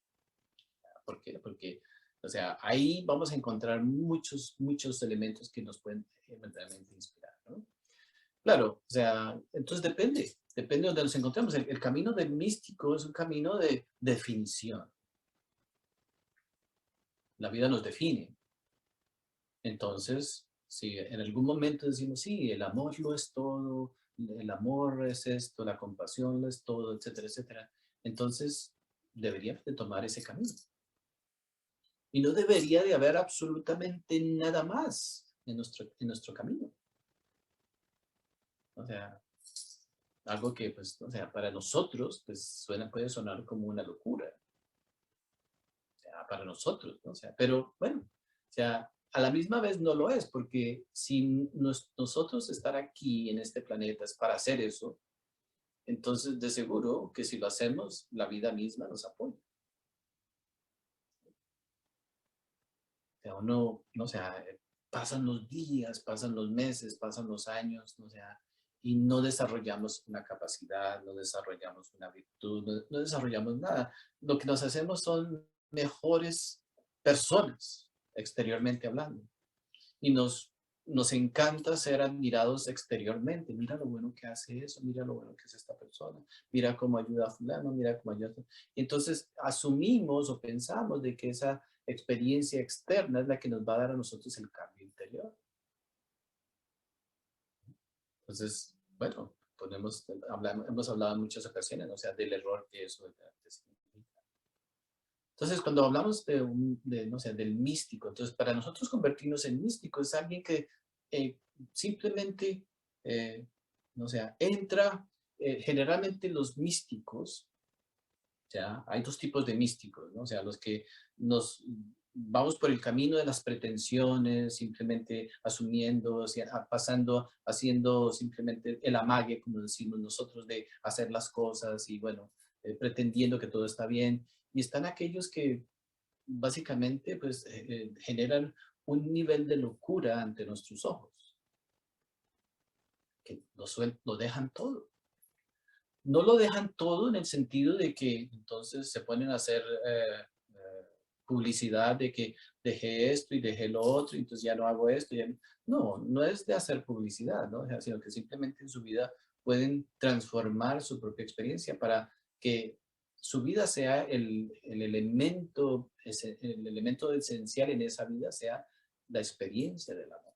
¿Por qué? Porque, o sea, ahí vamos a encontrar muchos elementos que nos pueden verdaderamente inspirar, ¿no? Claro, o sea, entonces depende. Depende de donde nos encontremos. El camino del místico es un camino de definición. La vida nos define. Entonces, si en algún momento decimos, sí, el amor lo es todo, el amor es esto, la compasión lo es todo, etcétera, etcétera, entonces deberíamos de tomar ese camino. Y no debería de haber absolutamente nada más en nuestro camino. O sea, algo que, pues, o sea, para nosotros, pues, puede sonar como una locura. O sea, para nosotros, ¿no? O sea, pero bueno, o sea, a la misma vez no lo es, porque si nosotros estar aquí en este planeta es para hacer eso, entonces de seguro que si lo hacemos, la vida misma nos apoya. O sea, uno, no, o sea, pasan los días, pasan los meses, pasan los años, o sea, y no desarrollamos una capacidad, no desarrollamos una virtud, no desarrollamos nada. Lo que nos hacemos son mejores personas, exteriormente hablando. Y nos encanta ser admirados exteriormente. Mira lo bueno que hace eso, mira lo bueno que es esta persona, mira cómo ayuda a fulano, mira cómo ayuda a... Y entonces asumimos o pensamos de que esa experiencia externa es la que nos va a dar a nosotros el cambio interior. Entonces, bueno, hemos hablado en muchas ocasiones, ¿no? O sea, del error que eso significa. Entonces, cuando hablamos no sé, del místico, entonces para nosotros convertirnos en místico es alguien que eh, simplemente, no sé, entra, generalmente los místicos, o sea, hay dos tipos de místicos, ¿no? O sea, los que nos vamos por el camino de las pretensiones, simplemente asumiendo, o sea, pasando, haciendo simplemente el amague, como decimos nosotros, de hacer las cosas y bueno, pretendiendo que todo está bien. Y están aquellos que básicamente pues generan un nivel de locura ante nuestros ojos, que lo dejan todo. No lo dejan todo en el sentido de que entonces se ponen a hacer publicidad de que dejé esto y dejé lo otro, y entonces ya no hago esto. No, no es de hacer publicidad, ¿no? O sea, sino que simplemente en su vida pueden transformar su propia experiencia para que su vida sea el elemento, el elemento esencial en esa vida sea la experiencia del amor.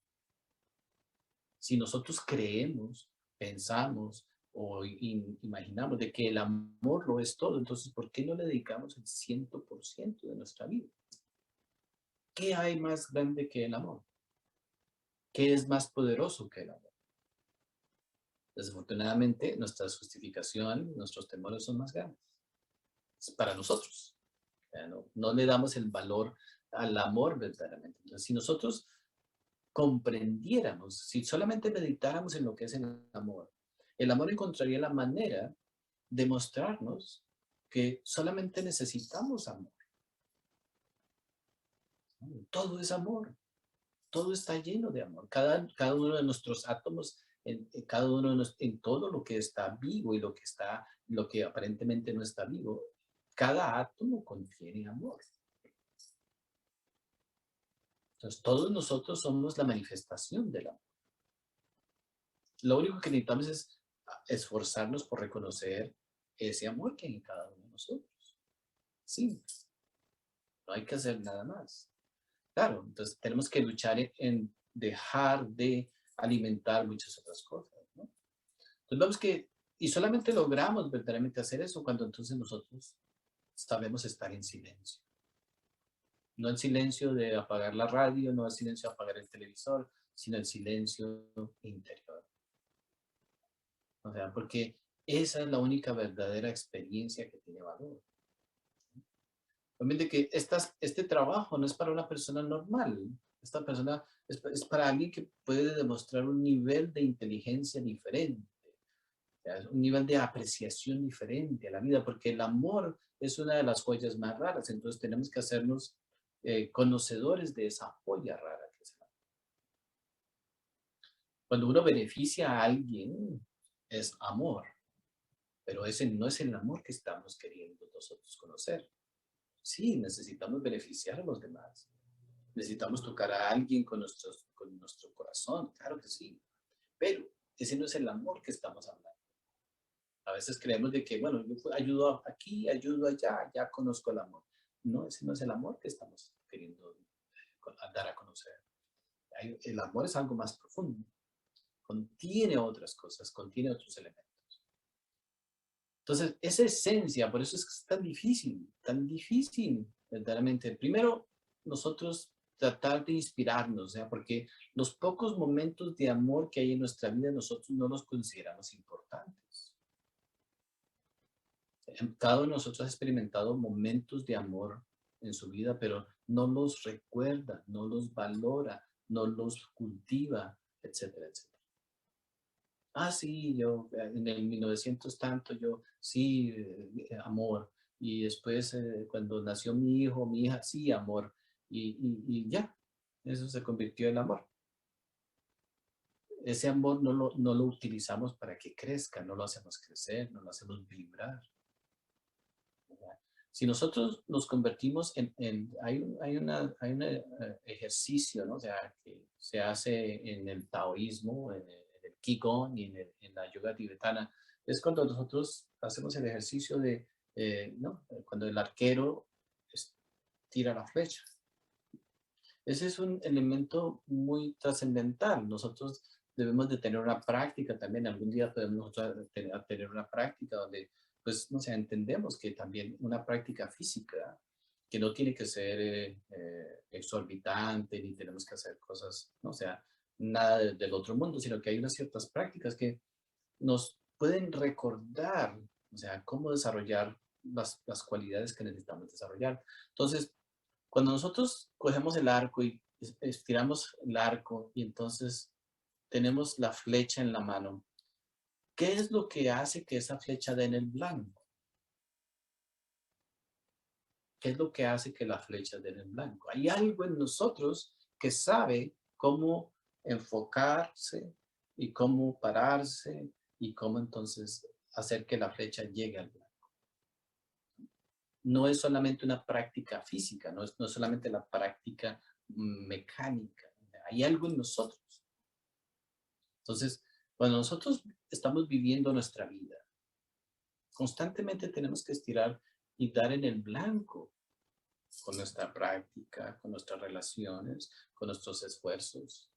Si nosotros creemos, pensamos o imaginamos de que el amor lo es todo, entonces, ¿por qué no le dedicamos el 100% de nuestra vida? ¿Qué hay más grande que el amor? ¿Qué es más poderoso que el amor? Desafortunadamente, nuestra justificación, nuestros temores son más grandes. Es para nosotros. No le damos el valor al amor verdaderamente. Entonces, si nosotros comprendiéramos, si solamente meditáramos en lo que es el amor encontraría la manera de mostrarnos que solamente necesitamos amor. Todo es amor, todo está lleno de amor. Cada uno de nuestros átomos, cada uno en todo lo que está vivo y lo que aparentemente no está vivo, cada átomo contiene amor. Entonces, todos nosotros somos la manifestación del amor. Lo único que necesitamos es esforzarnos por reconocer ese amor que hay en cada uno de nosotros. Sí, no hay que hacer nada más. Claro, entonces tenemos que luchar en dejar de alimentar muchas otras cosas, ¿no? Entonces vemos que, y solamente logramos verdaderamente hacer eso cuando entonces nosotros sabemos estar en silencio. No en silencio de apagar la radio, no en silencio de apagar el televisor, sino en silencio interior. O sea, porque esa es la única verdadera experiencia que tiene valor. Obviamente que este trabajo no es para una persona normal. Esta persona es para alguien que puede demostrar un nivel de inteligencia diferente, o sea, un nivel de apreciación diferente a la vida, porque el amor es una de las joyas más raras. Entonces tenemos que hacernos conocedores de esa joya rara que es el amor. Cuando uno beneficia a alguien, es amor, pero ese no es el amor que estamos queriendo nosotros conocer. Sí, necesitamos beneficiar a los demás. Necesitamos tocar a alguien con nuestro corazón, claro que sí. Pero ese no es el amor que estamos hablando. A veces creemos de que, bueno, yo ayudo aquí, ayudo allá, ya conozco el amor. No, ese no es el amor que estamos queriendo dar a conocer. El amor es algo más profundo. Contiene otras cosas, contiene otros elementos. Entonces, esa esencia, por eso es que es tan difícil, verdaderamente. Primero, nosotros tratar de inspirarnos, o sea, porque los pocos momentos de amor que hay en nuestra vida, nosotros no los consideramos importantes. Cada uno de nosotros ha experimentado momentos de amor en su vida, pero no los recuerda, no los valora, no los cultiva, etcétera, etcétera. Ah, sí, yo en el 1900 tanto, yo sí, amor. Y después, cuando nació mi hijo, mi hija, sí, amor. Y ya, eso se convirtió en amor. Ese amor no lo utilizamos para que crezca, no lo hacemos crecer, no lo hacemos vibrar. ¿Verdad? Si nosotros nos convertimos hay un ejercicio, ¿no? O sea, que se hace en el taoísmo, en el Qigong y en la yoga tibetana, es cuando nosotros hacemos el ejercicio de, ¿no? Cuando el arquero tira la flecha. Ese es un elemento muy trascendental. Nosotros debemos de tener una práctica también. Algún día podemos nosotros tener una práctica donde, pues, no sé, entendemos que también una práctica física, que no tiene que ser exorbitante, ni tenemos que hacer cosas, no o sea, nada del otro mundo, sino que hay unas ciertas prácticas que nos pueden recordar, o sea, cómo desarrollar las cualidades que necesitamos desarrollar. Entonces, cuando nosotros cogemos el arco y estiramos el arco y entonces tenemos la flecha en la mano, ¿qué es lo que hace que esa flecha dé en el blanco? ¿Qué es lo que hace que la flecha dé en el blanco? Hay algo en nosotros que sabe cómo enfocarse y cómo pararse y cómo entonces hacer que la flecha llegue al blanco. No es solamente una práctica física, no es solamente la práctica mecánica. Hay algo en nosotros. Entonces, cuando nosotros estamos viviendo nuestra vida, constantemente tenemos que estirar y dar en el blanco con nuestra práctica, con nuestras relaciones, con nuestros esfuerzos.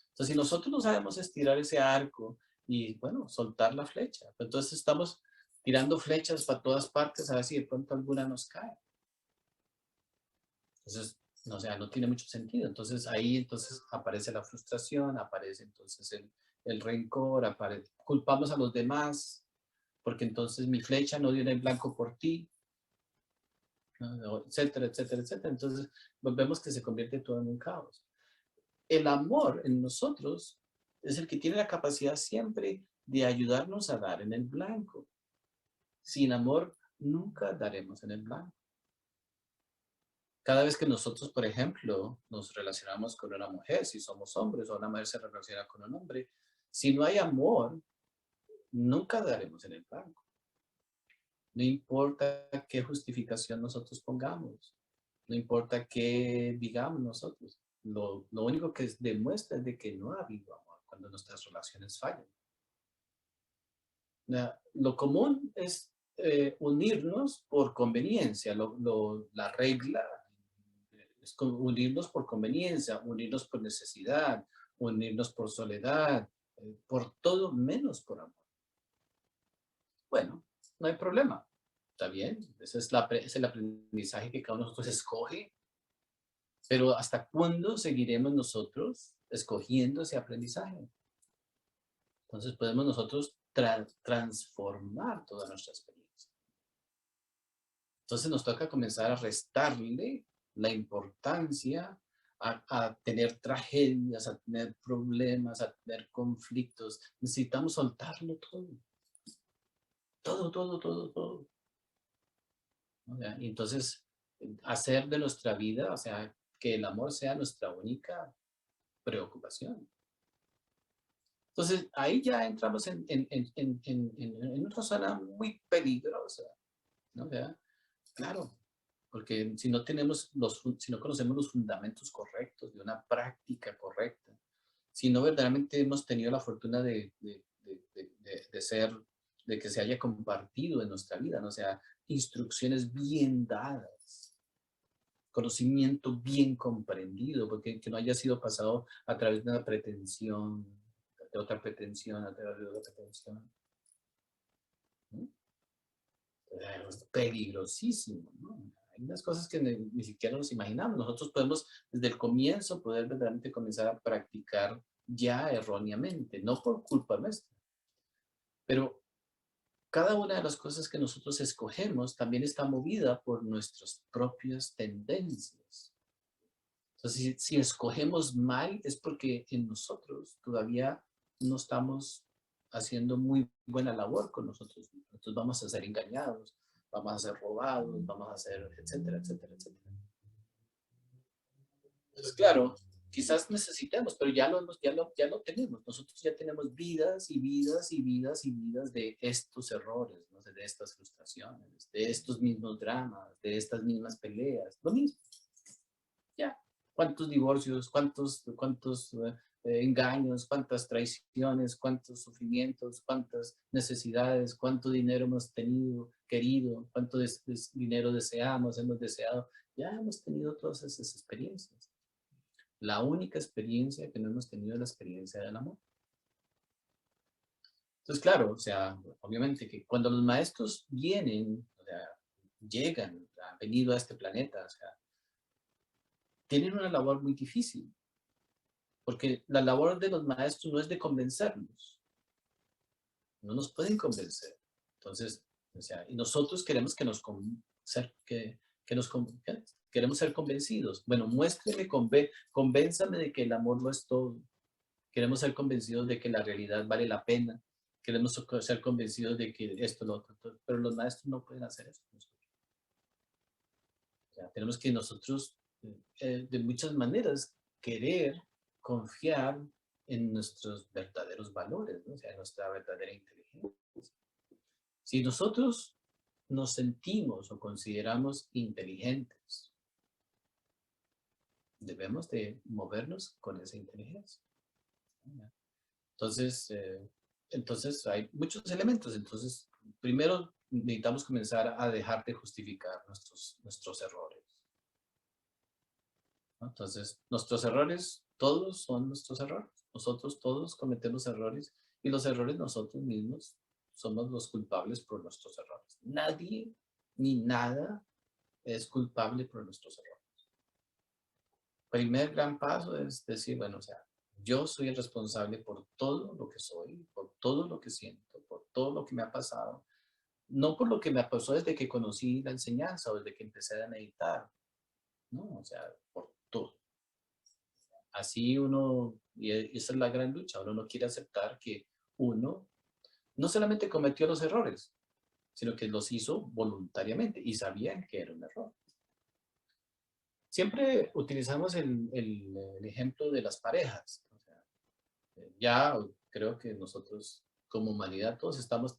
Entonces, si nosotros no sabemos estirar ese arco y, bueno, soltar la flecha, pues entonces estamos tirando flechas para todas partes a ver si de pronto alguna nos cae. Entonces, no, o sea, no tiene mucho sentido. Entonces, ahí entonces aparece la frustración, aparece entonces el rencor, culpamos a los demás, porque entonces mi flecha no dio en el blanco por ti, ¿no? Etcétera, etcétera, etcétera. Entonces, vemos que se convierte todo en un caos. El amor en nosotros es el que tiene la capacidad siempre de ayudarnos a dar en el blanco. Sin amor, nunca daremos en el blanco. Cada vez que nosotros, por ejemplo, nos relacionamos con una mujer, si somos hombres o una mujer se relaciona con un hombre, si no hay amor, nunca daremos en el blanco. No importa qué justificación nosotros pongamos, no importa qué digamos nosotros. Lo único que demuestra es de que no ha habido amor cuando nuestras relaciones fallan. Lo común es unirnos por conveniencia. La regla es unirnos por conveniencia, unirnos por necesidad, unirnos por soledad, por todo menos por amor. Bueno, no hay problema. Está bien, ese es el aprendizaje que cada uno de nosotros escoge, pero ¿hasta cuándo seguiremos nosotros escogiendo ese aprendizaje? Entonces podemos nosotros transformar toda nuestra experiencia. Entonces nos toca comenzar a restarle la importancia a tener tragedias, a tener problemas, a tener conflictos. Necesitamos soltarlo todo. Todo, todo, todo, todo. ¿No? Y entonces, hacer de nuestra vida, o sea, que el amor sea nuestra única preocupación. Entonces, ahí ya entramos en otra zona muy peligrosa, ¿no? ¿Verdad? Claro, porque si no conocemos los fundamentos correctos de una práctica correcta, si no verdaderamente hemos tenido la fortuna de ser de que se haya compartido en nuestra vida, ¿no? O sea, instrucciones bien dadas, conocimiento bien comprendido, porque que no haya sido pasado a través de una pretensión, de otra pretensión, a través de otra pretensión. ¿No? Es peligrosísimo, ¿no? Hay unas cosas que ni siquiera nos imaginamos. Nosotros podemos, desde el comienzo, poder verdaderamente comenzar a practicar ya erróneamente, no por culpa nuestra, pero cada una de las cosas que nosotros escogemos también está movida por nuestras propias tendencias. Entonces, si escogemos mal es porque en nosotros todavía no estamos haciendo muy buena labor con nosotros mismos. Entonces vamos a ser engañados, vamos a ser robados, vamos a ser, etcétera, etcétera, etcétera. Entonces, claro, quizás necesitemos, pero ya lo tenemos. Nosotros ya tenemos vidas y vidas y vidas y vidas de estos errores, ¿no? De estas frustraciones, de estos mismos dramas, de estas mismas peleas. Lo mismo. Ya. ¿Cuántos divorcios, cuántos engaños, cuántas traiciones, cuántos sufrimientos, cuántas necesidades, cuánto dinero hemos tenido, querido, cuánto dinero deseamos, hemos deseado? Ya hemos tenido todas esas experiencias. La única experiencia que no hemos tenido es la experiencia del amor. Entonces, claro, o sea, obviamente que cuando los maestros vienen, o sea, llegan, han venido a este planeta, o sea, tienen una labor muy difícil, porque la labor de los maestros no es de convencernos, no nos pueden convencer. Entonces, o sea, y nosotros queremos que nos queremos ser convencidos. Bueno, muéstreme, convénzame de que el amor no es todo. Queremos ser convencidos de que la realidad vale la pena. Queremos ser convencidos de que esto, lo otro, pero los maestros no pueden hacer eso. O sea, tenemos que nosotros, de muchas maneras, querer confiar en nuestros verdaderos valores, ¿no? O sea, en nuestra verdadera inteligencia. Si nosotros nos sentimos o consideramos inteligentes, debemos de movernos con esa inteligencia. Entonces, entonces hay muchos elementos. Entonces, primero necesitamos comenzar a dejar de justificar nuestros errores, ¿no? Entonces, nuestros errores, todos son nuestros errores. Nosotros todos cometemos errores y los errores nosotros mismos somos los culpables por nuestros errores. Nadie ni nada es culpable por nuestros errores. Primer gran paso es decir, bueno, o sea, yo soy el responsable por todo lo que soy, por todo lo que siento, por todo lo que me ha pasado. No por lo que me pasó desde que conocí la enseñanza o desde que empecé a meditar, ¿no? O sea, por todo. Así uno, y esa es la gran lucha, uno no quiere aceptar que uno no solamente cometió los errores, sino que los hizo voluntariamente y sabían que era un error. Siempre utilizamos el ejemplo de las parejas. O sea, ya creo que nosotros como humanidad todos estamos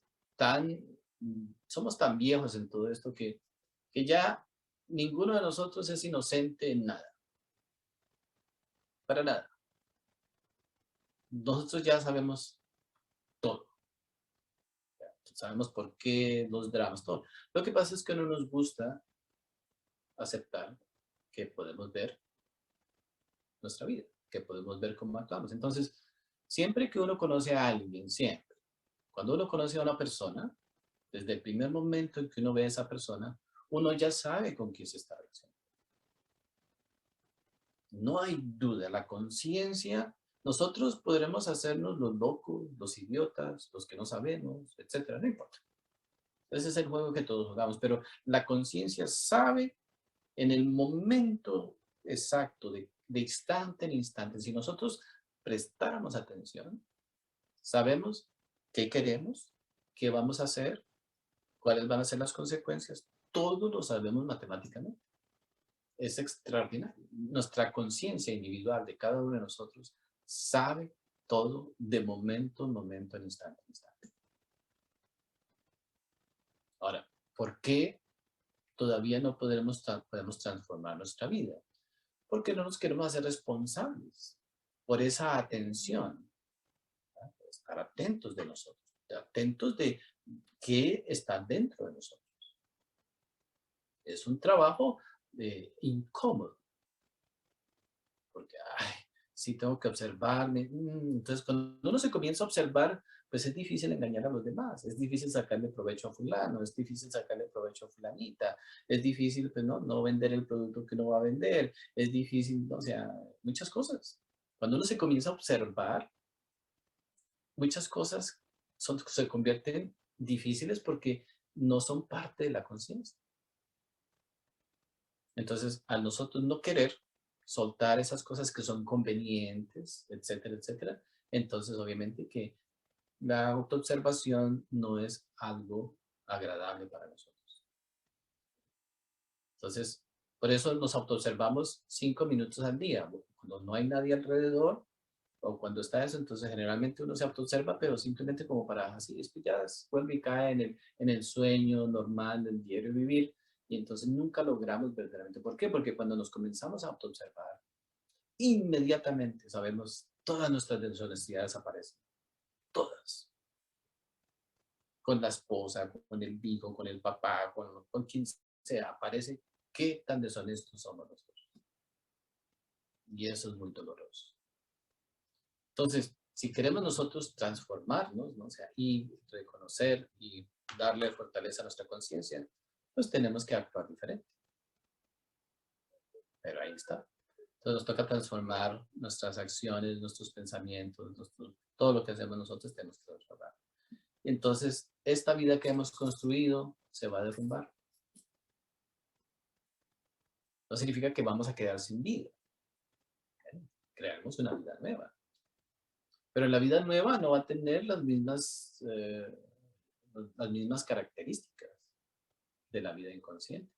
somos tan viejos en todo esto que ya ninguno de nosotros es inocente en nada, para nada. Nosotros ya sabemos todo, sabemos por qué los dramas, todo. Lo que pasa es que no nos gusta aceptar que podemos ver nuestra vida, que podemos ver cómo actuamos. Entonces, siempre que uno conoce a alguien, siempre, cuando uno conoce a una persona, desde el primer momento en que uno ve a esa persona, uno ya sabe con quién se está relacionando. No hay duda, la conciencia, nosotros podremos hacernos los locos, los idiotas, los que no sabemos, etcétera, no importa. Ese es el juego que todos jugamos, pero la conciencia sabe en el momento exacto, de instante en instante. Si nosotros prestáramos atención, sabemos qué queremos, qué vamos a hacer, cuáles van a ser las consecuencias. Todo lo sabemos matemáticamente. Es extraordinario. Nuestra conciencia individual de cada uno de nosotros sabe todo de momento en momento, en instante en instante. Ahora, ¿por qué todavía no podemos transformar nuestra vida? Porque no nos queremos hacer responsables por esa atención, ¿verdad? Estar atentos de nosotros, atentos que está dentro de nosotros. Es un trabajo incómodo, porque, ay, sí tengo que observarme. Entonces, cuando uno se comienza a observar, pues es difícil engañar a los demás, es difícil sacarle provecho a fulano, es difícil sacarle provecho a fulanita, es difícil, pues, no vender el producto que uno va a vender, es difícil, o sea, muchas cosas. Cuando uno se comienza a observar, muchas cosas se convierten difíciles porque no son parte de la conciencia. Entonces, al nosotros no querer soltar esas cosas que son convenientes, etcétera, etcétera, entonces obviamente que la autoobservación no es algo agradable para nosotros. Entonces, por eso nos autoobservamos 5 minutos al día. Cuando no hay nadie alrededor o cuando está eso, entonces generalmente uno se autoobserva, pero simplemente como para así, es que ya vuelve y cae en el sueño normal del diario vivir y entonces nunca logramos verdaderamente. ¿Por qué? Porque cuando nos comenzamos a autoobservar, inmediatamente sabemos todas nuestras deshonestidades aparecen, todas. Con la esposa, con el hijo, con el papá, con quien sea, aparece qué tan deshonestos somos nosotros. Y eso es muy doloroso. Entonces, si queremos nosotros transformarnos, ¿no? O sea, y reconocer y darle fortaleza a nuestra conciencia, pues tenemos que actuar diferente. Pero ahí está. Entonces nos toca transformar nuestras acciones, nuestros pensamientos, todo lo que hacemos nosotros tenemos que transformar. Entonces, esta vida que hemos construido se va a derrumbar. No significa que vamos a quedar sin vida. Creamos una vida nueva. Pero la vida nueva no va a tener las mismas características de la vida inconsciente.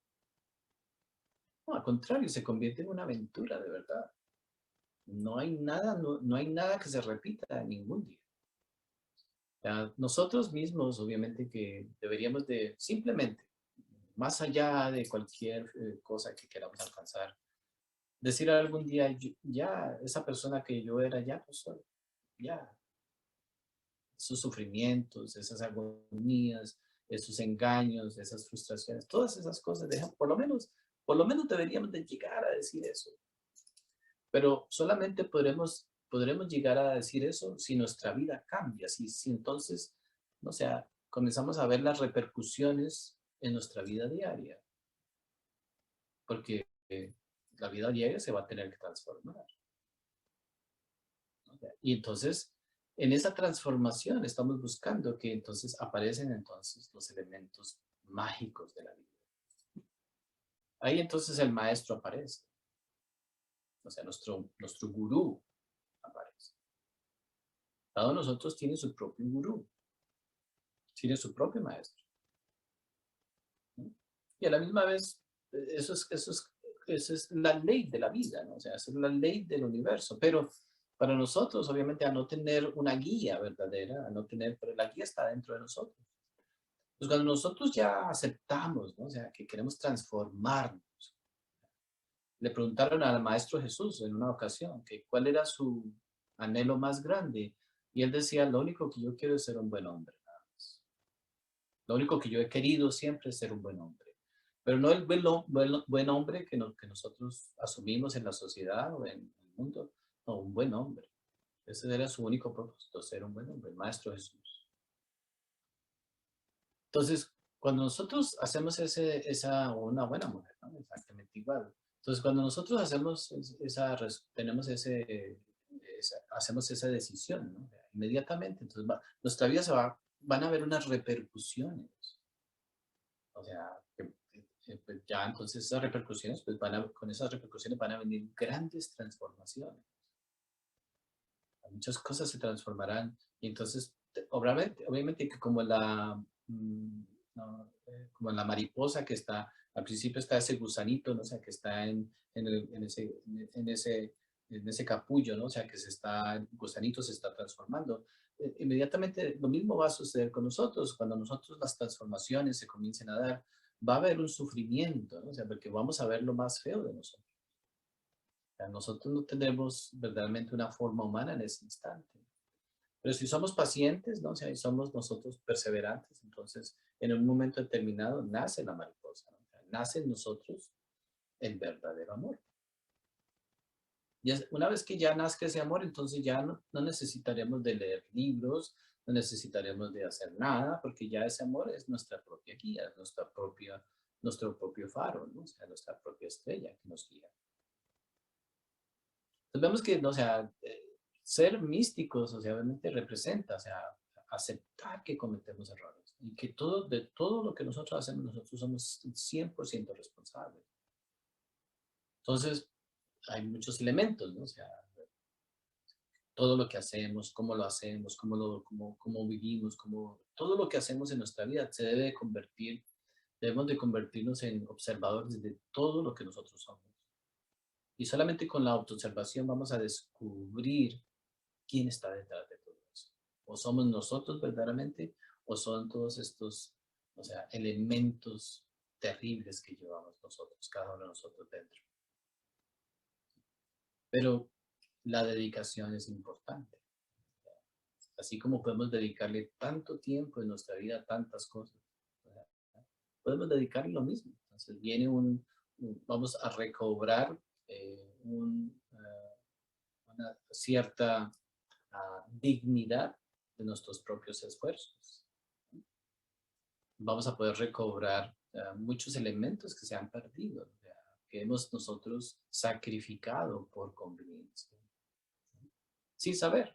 No, al contrario, se convierte en una aventura de verdad. No hay nada que se repita en ningún día. Nosotros mismos, obviamente, que deberíamos de simplemente, más allá de cualquier cosa que queramos alcanzar, decir algún día, ya, esa persona que yo era, ya no soy, ya. Esos sufrimientos, esas agonías, esos engaños, esas frustraciones, todas esas cosas, por lo menos deberíamos de llegar a decir eso. Pero solamente podremos llegar a decir eso si nuestra vida cambia, si entonces, no sé, comenzamos a ver las repercusiones en nuestra vida diaria, porque la vida diaria se va a tener que transformar, ¿no? Y entonces, en esa transformación estamos buscando que entonces aparecen entonces los elementos mágicos de la vida. Ahí entonces el maestro aparece, o sea, nuestro gurú aparece. Cada uno de nosotros tiene su propio gurú, tiene su propio maestro, ¿no? Y a la misma vez, eso es la ley de la vida, ¿no? O sea, esa es la ley del universo. Pero para nosotros, obviamente, a no tener una guía verdadera, pero la guía está dentro de nosotros. Pues cuando nosotros ya aceptamos, ¿no? O sea, que queremos transformarnos. Le preguntaron al Maestro Jesús en una ocasión que cuál era su anhelo más grande. Y él decía, lo único que yo quiero es ser un buen hombre. Nada más. Lo único que yo he querido siempre es ser un buen hombre. Pero no el buen hombre que nosotros asumimos en la sociedad o en el mundo. No, un buen hombre. Ese era su único propósito, ser un buen hombre, el Maestro Jesús. Entonces, cuando nosotros hacemos una buena mujer, ¿no? Exactamente igual. Entonces, cuando nosotros hacemos hacemos esa decisión, ¿no? Inmediatamente, entonces nuestra vida van a haber unas repercusiones. O sea, pues ya entonces esas repercusiones, pues con esas repercusiones van a venir grandes transformaciones. Muchas cosas se transformarán y entonces, obviamente que mm, como la mariposa que está, al principio está ese gusanito, ¿no? O sea, que está en ese capullo, ¿no? O sea, el gusanito se está transformando. Inmediatamente lo mismo va a suceder con nosotros. Cuando nosotros las transformaciones se comiencen a dar, va a haber un sufrimiento, ¿no? O sea, porque vamos a ver lo más feo de nosotros. O sea, nosotros no tendremos verdaderamente una forma humana en ese instante. Pero si somos pacientes, ¿no? O sea, y somos nosotros perseverantes, entonces en un momento determinado nace la mariposa, ¿no? O sea, nace en nosotros el verdadero amor. Y una vez que ya nazca ese amor, entonces ya no necesitaremos de leer libros, no necesitaremos de hacer nada, porque ya ese amor es nuestra propia guía, nuestro propio faro, ¿no? O sea, nuestra propia estrella que nos guía. Entonces vemos que, ¿no? O sea, ser místicos, o sea, obviamente representa, o sea, aceptar que cometemos errores y que de todo lo que nosotros hacemos, nosotros somos 100% responsables. Entonces, hay muchos elementos, ¿no? O sea, todo lo que hacemos, cómo lo hacemos, cómo vivimos, todo lo que hacemos en nuestra vida se debe convertir, debemos de convertirnos en observadores de todo lo que nosotros somos. Y solamente con la autoobservación vamos a descubrir quién está detrás de todo eso. O somos nosotros verdaderamente, o son todos estos, o sea, elementos terribles que llevamos nosotros, cada uno de nosotros dentro. Pero la dedicación es importante. Así como podemos dedicarle tanto tiempo en nuestra vida a tantas cosas, podemos dedicarle lo mismo. Entonces viene vamos a recobrar una cierta dignidad de nuestros propios esfuerzos. Vamos a poder recobrar muchos elementos que se han perdido, que hemos nosotros sacrificado por conveniencia, sin saber,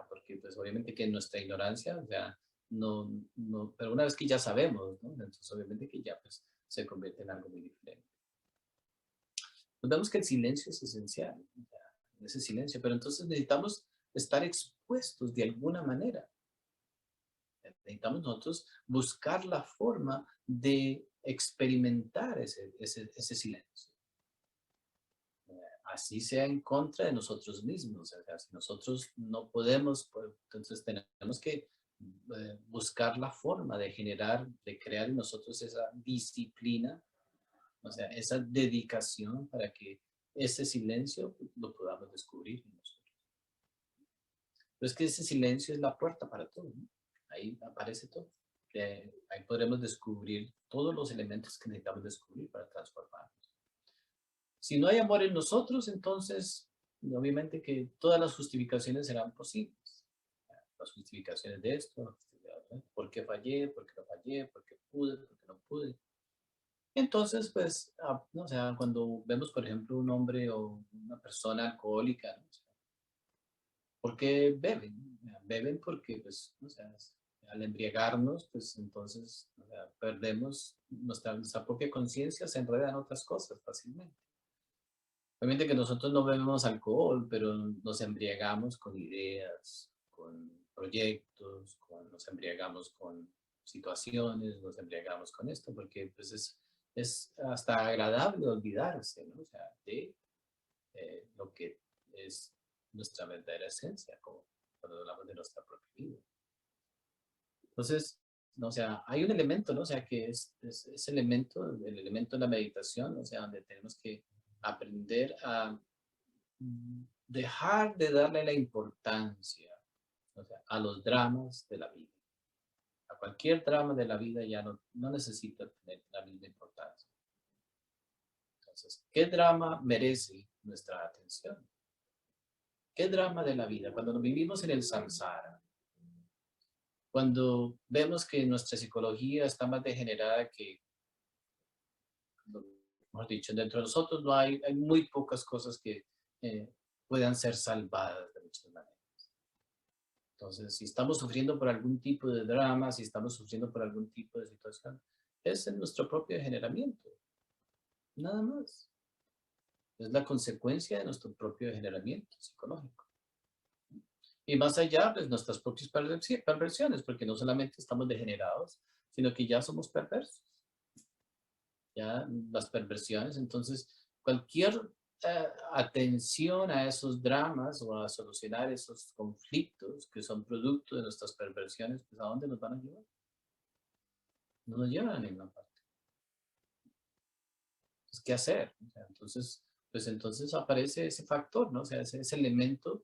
porque pues obviamente que nuestra ignorancia, o sea, pero una vez que ya sabemos, ¿no? Entonces obviamente que ya pues se convierte en algo muy diferente. Pues vemos que el silencio es esencial, o sea, ese silencio, pero entonces necesitamos estar expuestos de alguna manera. Necesitamos nosotros buscar la forma de experimentar ese silencio. Así sea en contra de nosotros mismos. O sea, si nosotros no podemos, pues, entonces tenemos que buscar la forma de crear en nosotros esa disciplina, o sea, esa dedicación para que ese silencio lo podamos descubrir en nosotros. Pero es que ese silencio es la puerta para todo, ¿no? Ahí aparece todo. Ahí podremos descubrir todos los elementos que necesitamos descubrir para transformarnos. Si no hay amor en nosotros, entonces obviamente que todas las justificaciones serán posibles. Las justificaciones de esto, ¿por qué fallé? ¿Por qué no fallé? ¿Por qué pude? ¿Por qué no pude? Entonces, pues, no, o sea, cuando vemos, por ejemplo, un hombre o una persona alcohólica, ¿no? O sea, ¿por qué beben? Beben porque, pues, o sea, al embriagarnos, pues entonces o sea, perdemos nuestra propia conciencia, se enreda en otras cosas fácilmente. Obviamente que nosotros no bebemos alcohol, pero nos embriagamos con ideas, con proyectos, nos embriagamos con situaciones, nos embriagamos con esto, porque pues es hasta agradable olvidarse, ¿no? O sea, de lo que es nuestra verdadera esencia, como cuando hablamos de nuestra propia vida. Entonces, no, o sea, hay un elemento, ¿no? O sea, que es el elemento de la meditación, o sea, donde tenemos que aprender a dejar de darle la importancia, o sea, a los dramas de la vida. A cualquier drama de la vida ya no necesita tener la misma importancia. Entonces, ¿qué drama merece nuestra atención? ¿Qué drama de la vida? Cuando nos vivimos en el samsara, cuando vemos que nuestra psicología está más degenerada que, mejor dicho, dentro de nosotros hay muy pocas cosas que puedan ser salvadas de muchas maneras. Entonces, si estamos sufriendo por algún tipo de drama, si estamos sufriendo por algún tipo de situación, es en nuestro propio degeneramiento, nada más. Es la consecuencia de nuestro propio degeneramiento psicológico. Y más allá, pues nuestras propias perversiones, porque no solamente estamos degenerados, sino que ya somos perversos. Ya las perversiones, entonces cualquier atención a esos dramas o a solucionar esos conflictos que son producto de nuestras perversiones, pues ¿a dónde nos van a llevar? No nos llevan a ninguna parte. Pues, ¿qué hacer? O sea, entonces, pues entonces aparece ese factor, ¿no? O sea, ese elemento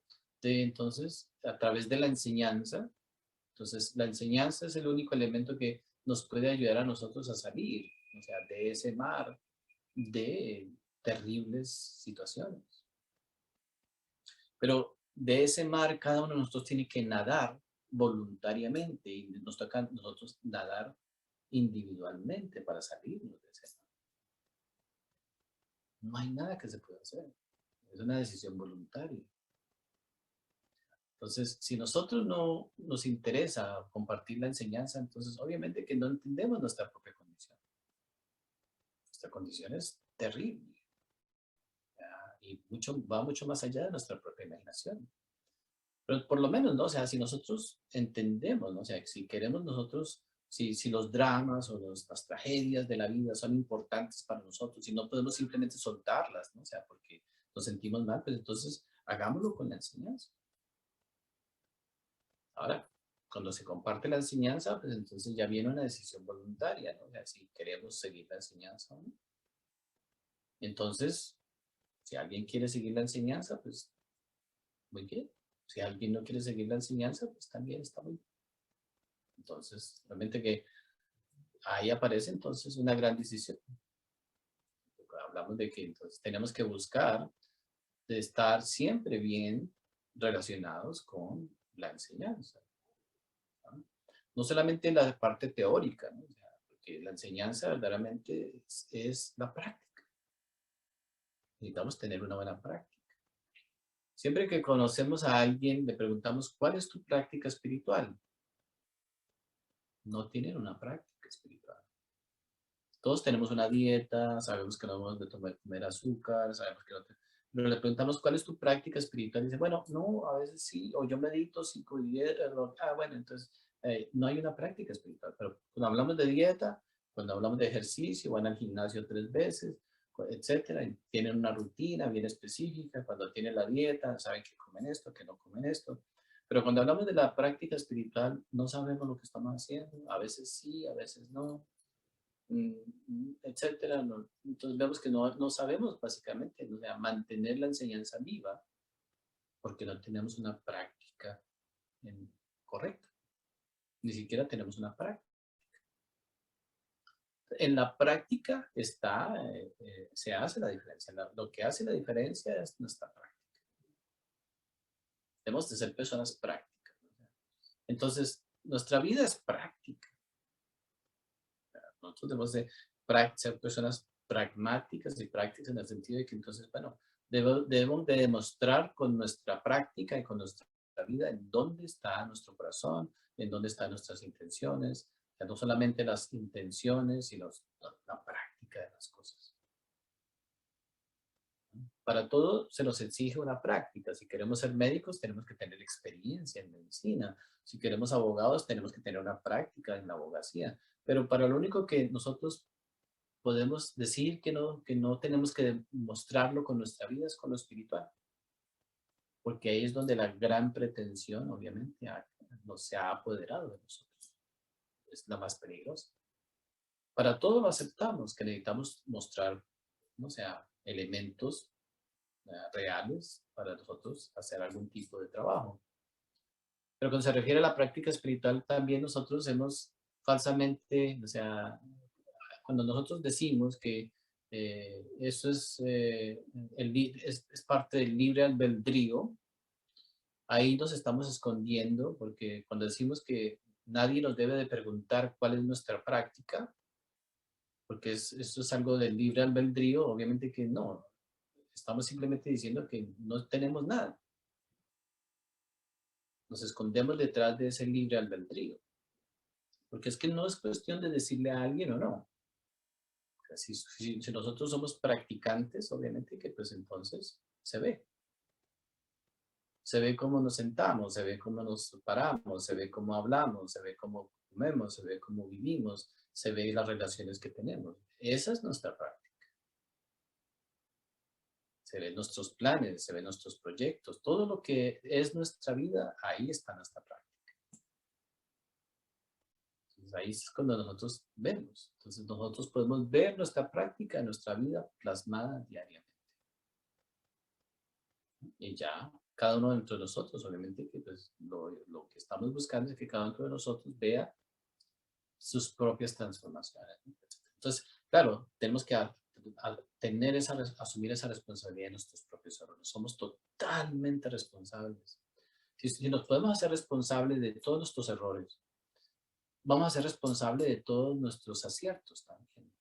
entonces, a través de la enseñanza, entonces la enseñanza es el único elemento que nos puede ayudar a nosotros a salir, o sea, de ese mar de terribles situaciones. Pero de ese mar cada uno de nosotros tiene que nadar voluntariamente y nos toca a nosotros nadar individualmente para salirnos de ese mar. No hay nada que se pueda hacer. Es una decisión voluntaria. Entonces, si nosotros no nos interesa compartir la enseñanza, entonces obviamente que no entendemos nuestra propia condición. Nuestra condición es terrible, ¿ya? Y va mucho más allá de nuestra propia imaginación. Pero por lo menos, ¿no? O sea, si nosotros entendemos, ¿no? O sea, si queremos nosotros, si los dramas o las tragedias de la vida son importantes para nosotros y no podemos simplemente soltarlas, ¿no? O sea, porque nos sentimos mal, pues entonces hagámoslo con la enseñanza. Ahora, cuando se comparte la enseñanza, pues entonces ya viene una decisión voluntaria, ¿no? O sea, si queremos seguir la enseñanza o no. Entonces, si alguien quiere seguir la enseñanza, pues muy bien. Si alguien no quiere seguir la enseñanza, pues también está muy bien. Entonces, realmente que ahí aparece entonces una gran decisión. Hablamos de que entonces tenemos que buscar de estar siempre bien relacionados con la enseñanza, ¿no? No solamente la parte teórica, ¿no? O sea, porque la enseñanza verdaderamente es la práctica. Necesitamos tener una buena práctica. Siempre que conocemos a alguien, le preguntamos, ¿cuál es tu práctica espiritual? No tienen una práctica espiritual. Todos tenemos una dieta, sabemos que no debemos de comer azúcar, sabemos que no pero le preguntamos, ¿cuál es tu práctica espiritual? Y dice, bueno, no, a veces sí, o yo medito 5 días, bueno, entonces no hay una práctica espiritual. Pero cuando hablamos de dieta, cuando hablamos de ejercicio, van al gimnasio 3 veces, etcétera, y tienen una rutina bien específica, cuando tienen la dieta, saben que comen esto, que no comen esto. Pero cuando hablamos de la práctica espiritual, no sabemos lo que estamos haciendo, a veces sí, a veces no, etcétera. Entonces vemos que no sabemos básicamente, o sea, mantener la enseñanza viva porque no tenemos una práctica correcta. Ni siquiera tenemos una práctica. En la práctica se hace la diferencia. Lo que hace la diferencia es nuestra práctica. Debemos de ser personas prácticas, ¿no? Entonces, nuestra vida es práctica. Nosotros debemos de ser personas pragmáticas y prácticas en el sentido de que entonces, bueno, debemos de demostrar con nuestra práctica y con nuestra vida en dónde está nuestro corazón, en dónde están nuestras intenciones, o sea, no solamente las intenciones, sino la práctica de las cosas. Para todo se nos exige una práctica. Si queremos ser médicos, tenemos que tener experiencia en medicina. Si queremos abogados, tenemos que tener una práctica en la abogacía. Pero para lo único que nosotros podemos decir que no tenemos que mostrarlo con nuestra vida es con lo espiritual. Porque ahí es donde la gran pretensión, obviamente, no se ha apoderado de nosotros. Es la más peligrosa. Para todo lo aceptamos, que necesitamos mostrar, o sea, elementos reales para nosotros hacer algún tipo de trabajo. Pero cuando se refiere a la práctica espiritual, también nosotros hemos falsamente, o sea, cuando nosotros decimos que eso es parte del libre albedrío, ahí nos estamos escondiendo, porque cuando decimos que nadie nos debe de preguntar cuál es nuestra práctica, porque eso es algo del libre albedrío, obviamente que no. Estamos simplemente diciendo que no tenemos nada. Nos escondemos detrás de ese libre albedrío. Porque es que no es cuestión de decirle a alguien o no. Si nosotros somos practicantes, obviamente que pues entonces se ve. Se ve cómo nos sentamos, se ve cómo nos paramos, se ve cómo hablamos, se ve cómo comemos, se ve cómo vivimos, se ve las relaciones que tenemos. Esa es nuestra práctica. Se ven nuestros planes, se ven nuestros proyectos, todo lo que es nuestra vida, ahí está nuestra práctica. Entonces, ahí es cuando nosotros vemos. Entonces nosotros podemos ver nuestra práctica, nuestra vida plasmada diariamente. Y ya, cada uno dentro de nosotros, obviamente, que pues, lo que estamos buscando es que cada uno de nosotros vea sus propias transformaciones, ¿no? Entonces, claro, tenemos que tener asumir esa responsabilidad de nuestros propios errores. Somos totalmente responsables. Si nos podemos hacer responsables de todos nuestros errores, vamos a ser responsables de todos nuestros aciertos también.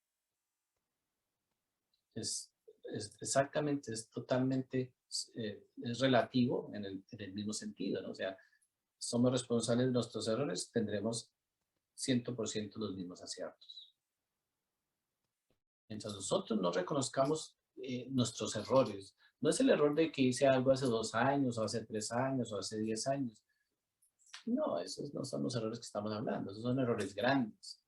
Es, exactamente, es totalmente, es relativo en el mismo sentido, ¿no? O sea, somos responsables de nuestros errores, tendremos 100% los mismos aciertos. Mientras nosotros no reconozcamos nuestros errores, no es el error de que hice algo hace 2 años, o hace 3 años, o hace 10 años. No, esos no son los errores que estamos hablando, esos son errores grandes.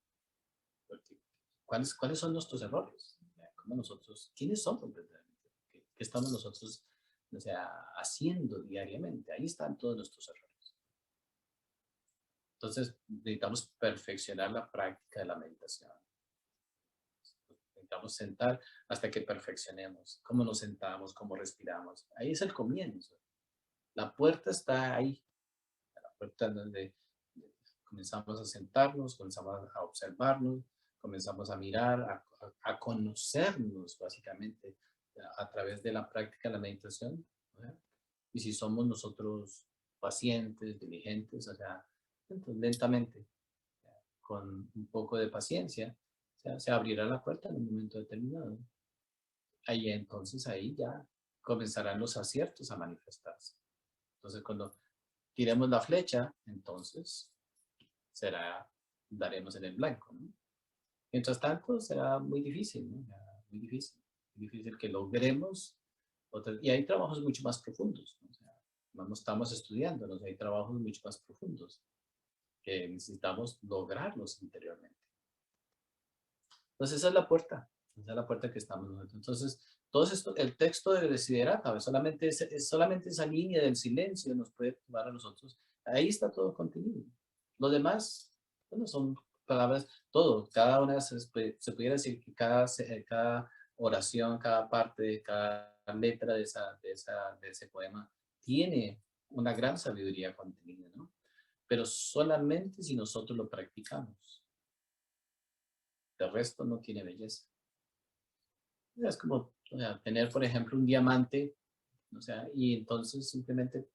¿Cuáles son nuestros errores? ¿Cómo nosotros, quiénes somos verdaderamente? ¿Qué estamos nosotros, o sea, haciendo diariamente? Ahí están todos nuestros errores. Entonces, necesitamos perfeccionar la práctica de la meditación. Necesitamos sentar hasta que perfeccionemos. Cómo nos sentamos, cómo respiramos. Ahí es el comienzo. La puerta está ahí. La puerta donde comenzamos a sentarnos, comenzamos a observarnos, comenzamos a mirar, a conocernos básicamente a través de la práctica de la meditación, ¿no? Y si somos nosotros pacientes, diligentes, o sea, entonces, lentamente, con un poco de paciencia, o sea, se abrirá la puerta en un momento determinado. Ahí entonces, ahí ya comenzarán los aciertos a manifestarse. Entonces, cuando tiremos la flecha, entonces daremos en el blanco, ¿no? Mientras tanto, será muy difícil, ¿no? Muy difícil que logremos. Y hay trabajos mucho más profundos, ¿no? O sea, no estamos estudiando, ¿no? Hay trabajos mucho más profundos que necesitamos lograrlos interiormente. Entonces, esa es la puerta que estamos nosotros. Entonces, todo esto, el texto de Desiderata, es solamente esa línea del silencio nos puede llevar a nosotros. Ahí está todo contenido. Lo demás, bueno, son palabras, todo, cada una se pudiera decir que cada oración, cada parte, cada letra de ese poema tiene una gran sabiduría contenida, ¿no? Pero solamente si nosotros lo practicamos. De resto no tiene belleza. Es como, o sea, tener, por ejemplo, un diamante, o sea, y entonces simplemente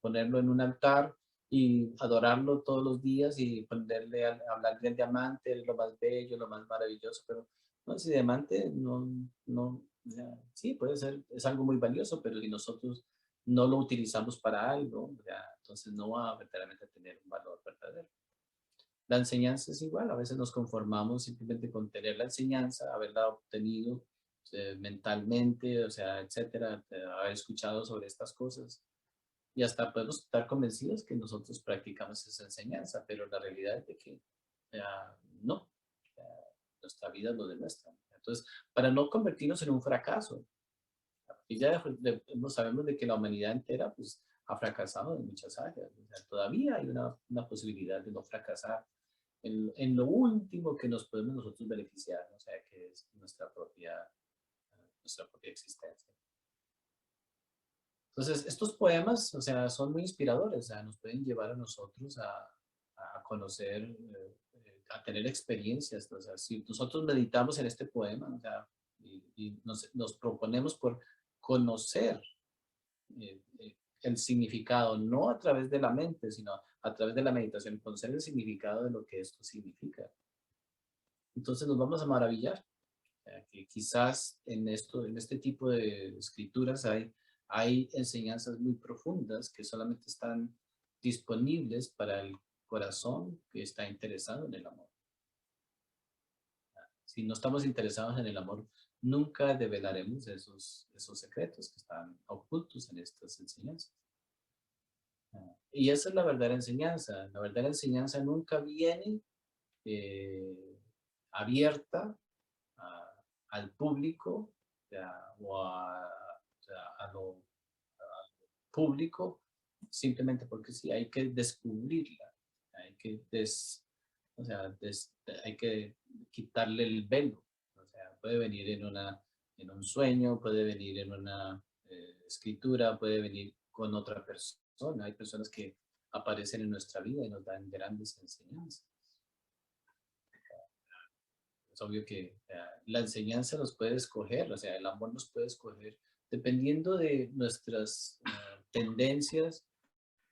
ponerlo en un altar y adorarlo todos los días y ponerle hablar del diamante, es lo más bello, lo más maravilloso, pero no, ese diamante o sea, sí, puede ser, es algo muy valioso, pero si nosotros no lo utilizamos para algo, o sea, entonces no va a verdaderamente tener un valor verdadero. La enseñanza es igual, a veces nos conformamos simplemente con tener la enseñanza, haberla obtenido mentalmente, o sea, etcétera, haber escuchado sobre estas cosas. Y hasta podemos estar convencidos que nosotros practicamos esa enseñanza, pero la realidad es de que no, nuestra vida lo demuestra. Entonces, para no convertirnos en un fracaso, y ya no sabemos de que la humanidad entera pues, ha fracasado en muchas áreas. O sea, todavía hay una posibilidad de no fracasar en lo último que nos podemos nosotros beneficiar, o sea, que es nuestra propia existencia. Entonces, estos poemas, o sea, son muy inspiradores, o sea, nos pueden llevar a nosotros a conocer, a tener experiencias. O sea, si nosotros meditamos en este poema, o sea, y nos proponemos por conocer el significado, no a través de la mente, sino a través de la meditación, conocer el significado de lo que esto significa. Entonces nos vamos a maravillar. Que quizás en este tipo de escrituras hay enseñanzas muy profundas que solamente están disponibles para el corazón que está interesado en el amor. Si no estamos interesados en el amor, nunca develaremos esos secretos que están ocultos en estas enseñanzas. Y esa es la verdadera enseñanza. La verdadera enseñanza nunca viene abierta al público, a lo público, simplemente porque sí, hay que descubrirla, hay que, hay que quitarle el velo. O sea, puede venir en un sueño, puede venir en una escritura, puede venir con otra persona. Hay personas que aparecen en nuestra vida y nos dan grandes enseñanzas. Es obvio que la enseñanza nos puede escoger, o sea, el amor nos puede escoger dependiendo de nuestras tendencias,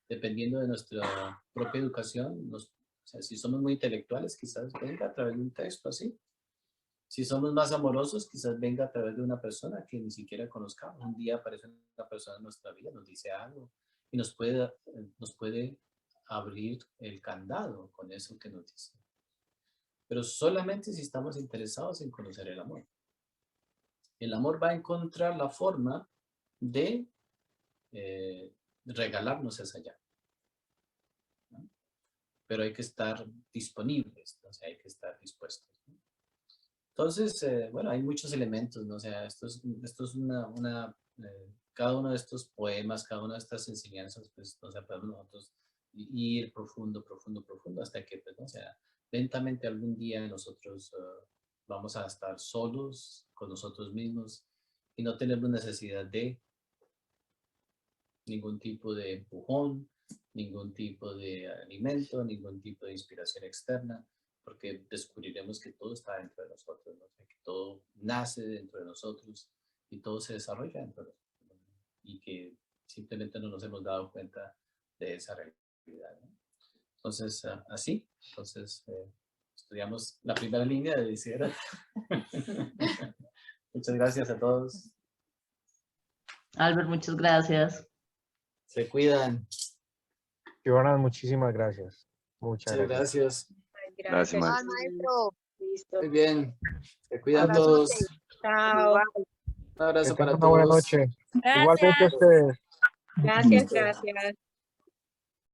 dependiendo de nuestra propia educación. O sea, si somos muy intelectuales, quizás venga a través de un texto así. Si somos más amorosos, quizás venga a través de una persona que ni siquiera conozcamos. Un día aparece una persona en nuestra vida, nos dice algo y nos puede abrir el candado con eso que nos dice. Pero solamente si estamos interesados en conocer el amor. El amor va a encontrar la forma de regalarnos esa llave, ¿no? Pero hay que estar disponibles, o sea, hay que estar dispuestos, ¿no? Entonces, bueno, hay muchos elementos, ¿no? O sea, esto es cada uno de estos poemas, cada una de estas enseñanzas, pues, o sea, podemos nosotros ir profundo, profundo, profundo, hasta que, pues, ¿no? O sea, lentamente algún día nosotros vamos a estar solos con nosotros mismos y no tenemos necesidad de ningún tipo de empujón, ningún tipo de alimento, ningún tipo de inspiración externa, porque descubriremos que todo está dentro de nosotros, ¿no? O sea, que todo nace dentro de nosotros y todo se desarrolla dentro de nosotros, ¿no? Y que simplemente no nos hemos dado cuenta de esa realidad, ¿no? Entonces, así, entonces estudiamos la primera línea de Isidora. Muchas gracias a todos. Albert, muchas gracias. Se cuidan. Jonas, muchísimas gracias. Muchas Muchas gracias. gracias. Gracias, Ah, maestro. Listo. Muy bien. Se cuidan Abrazo. todos. Chao. Un abrazo Que para tengan una buena todos. noche. Gracias. Igualmente a ustedes. Gracias, gracias.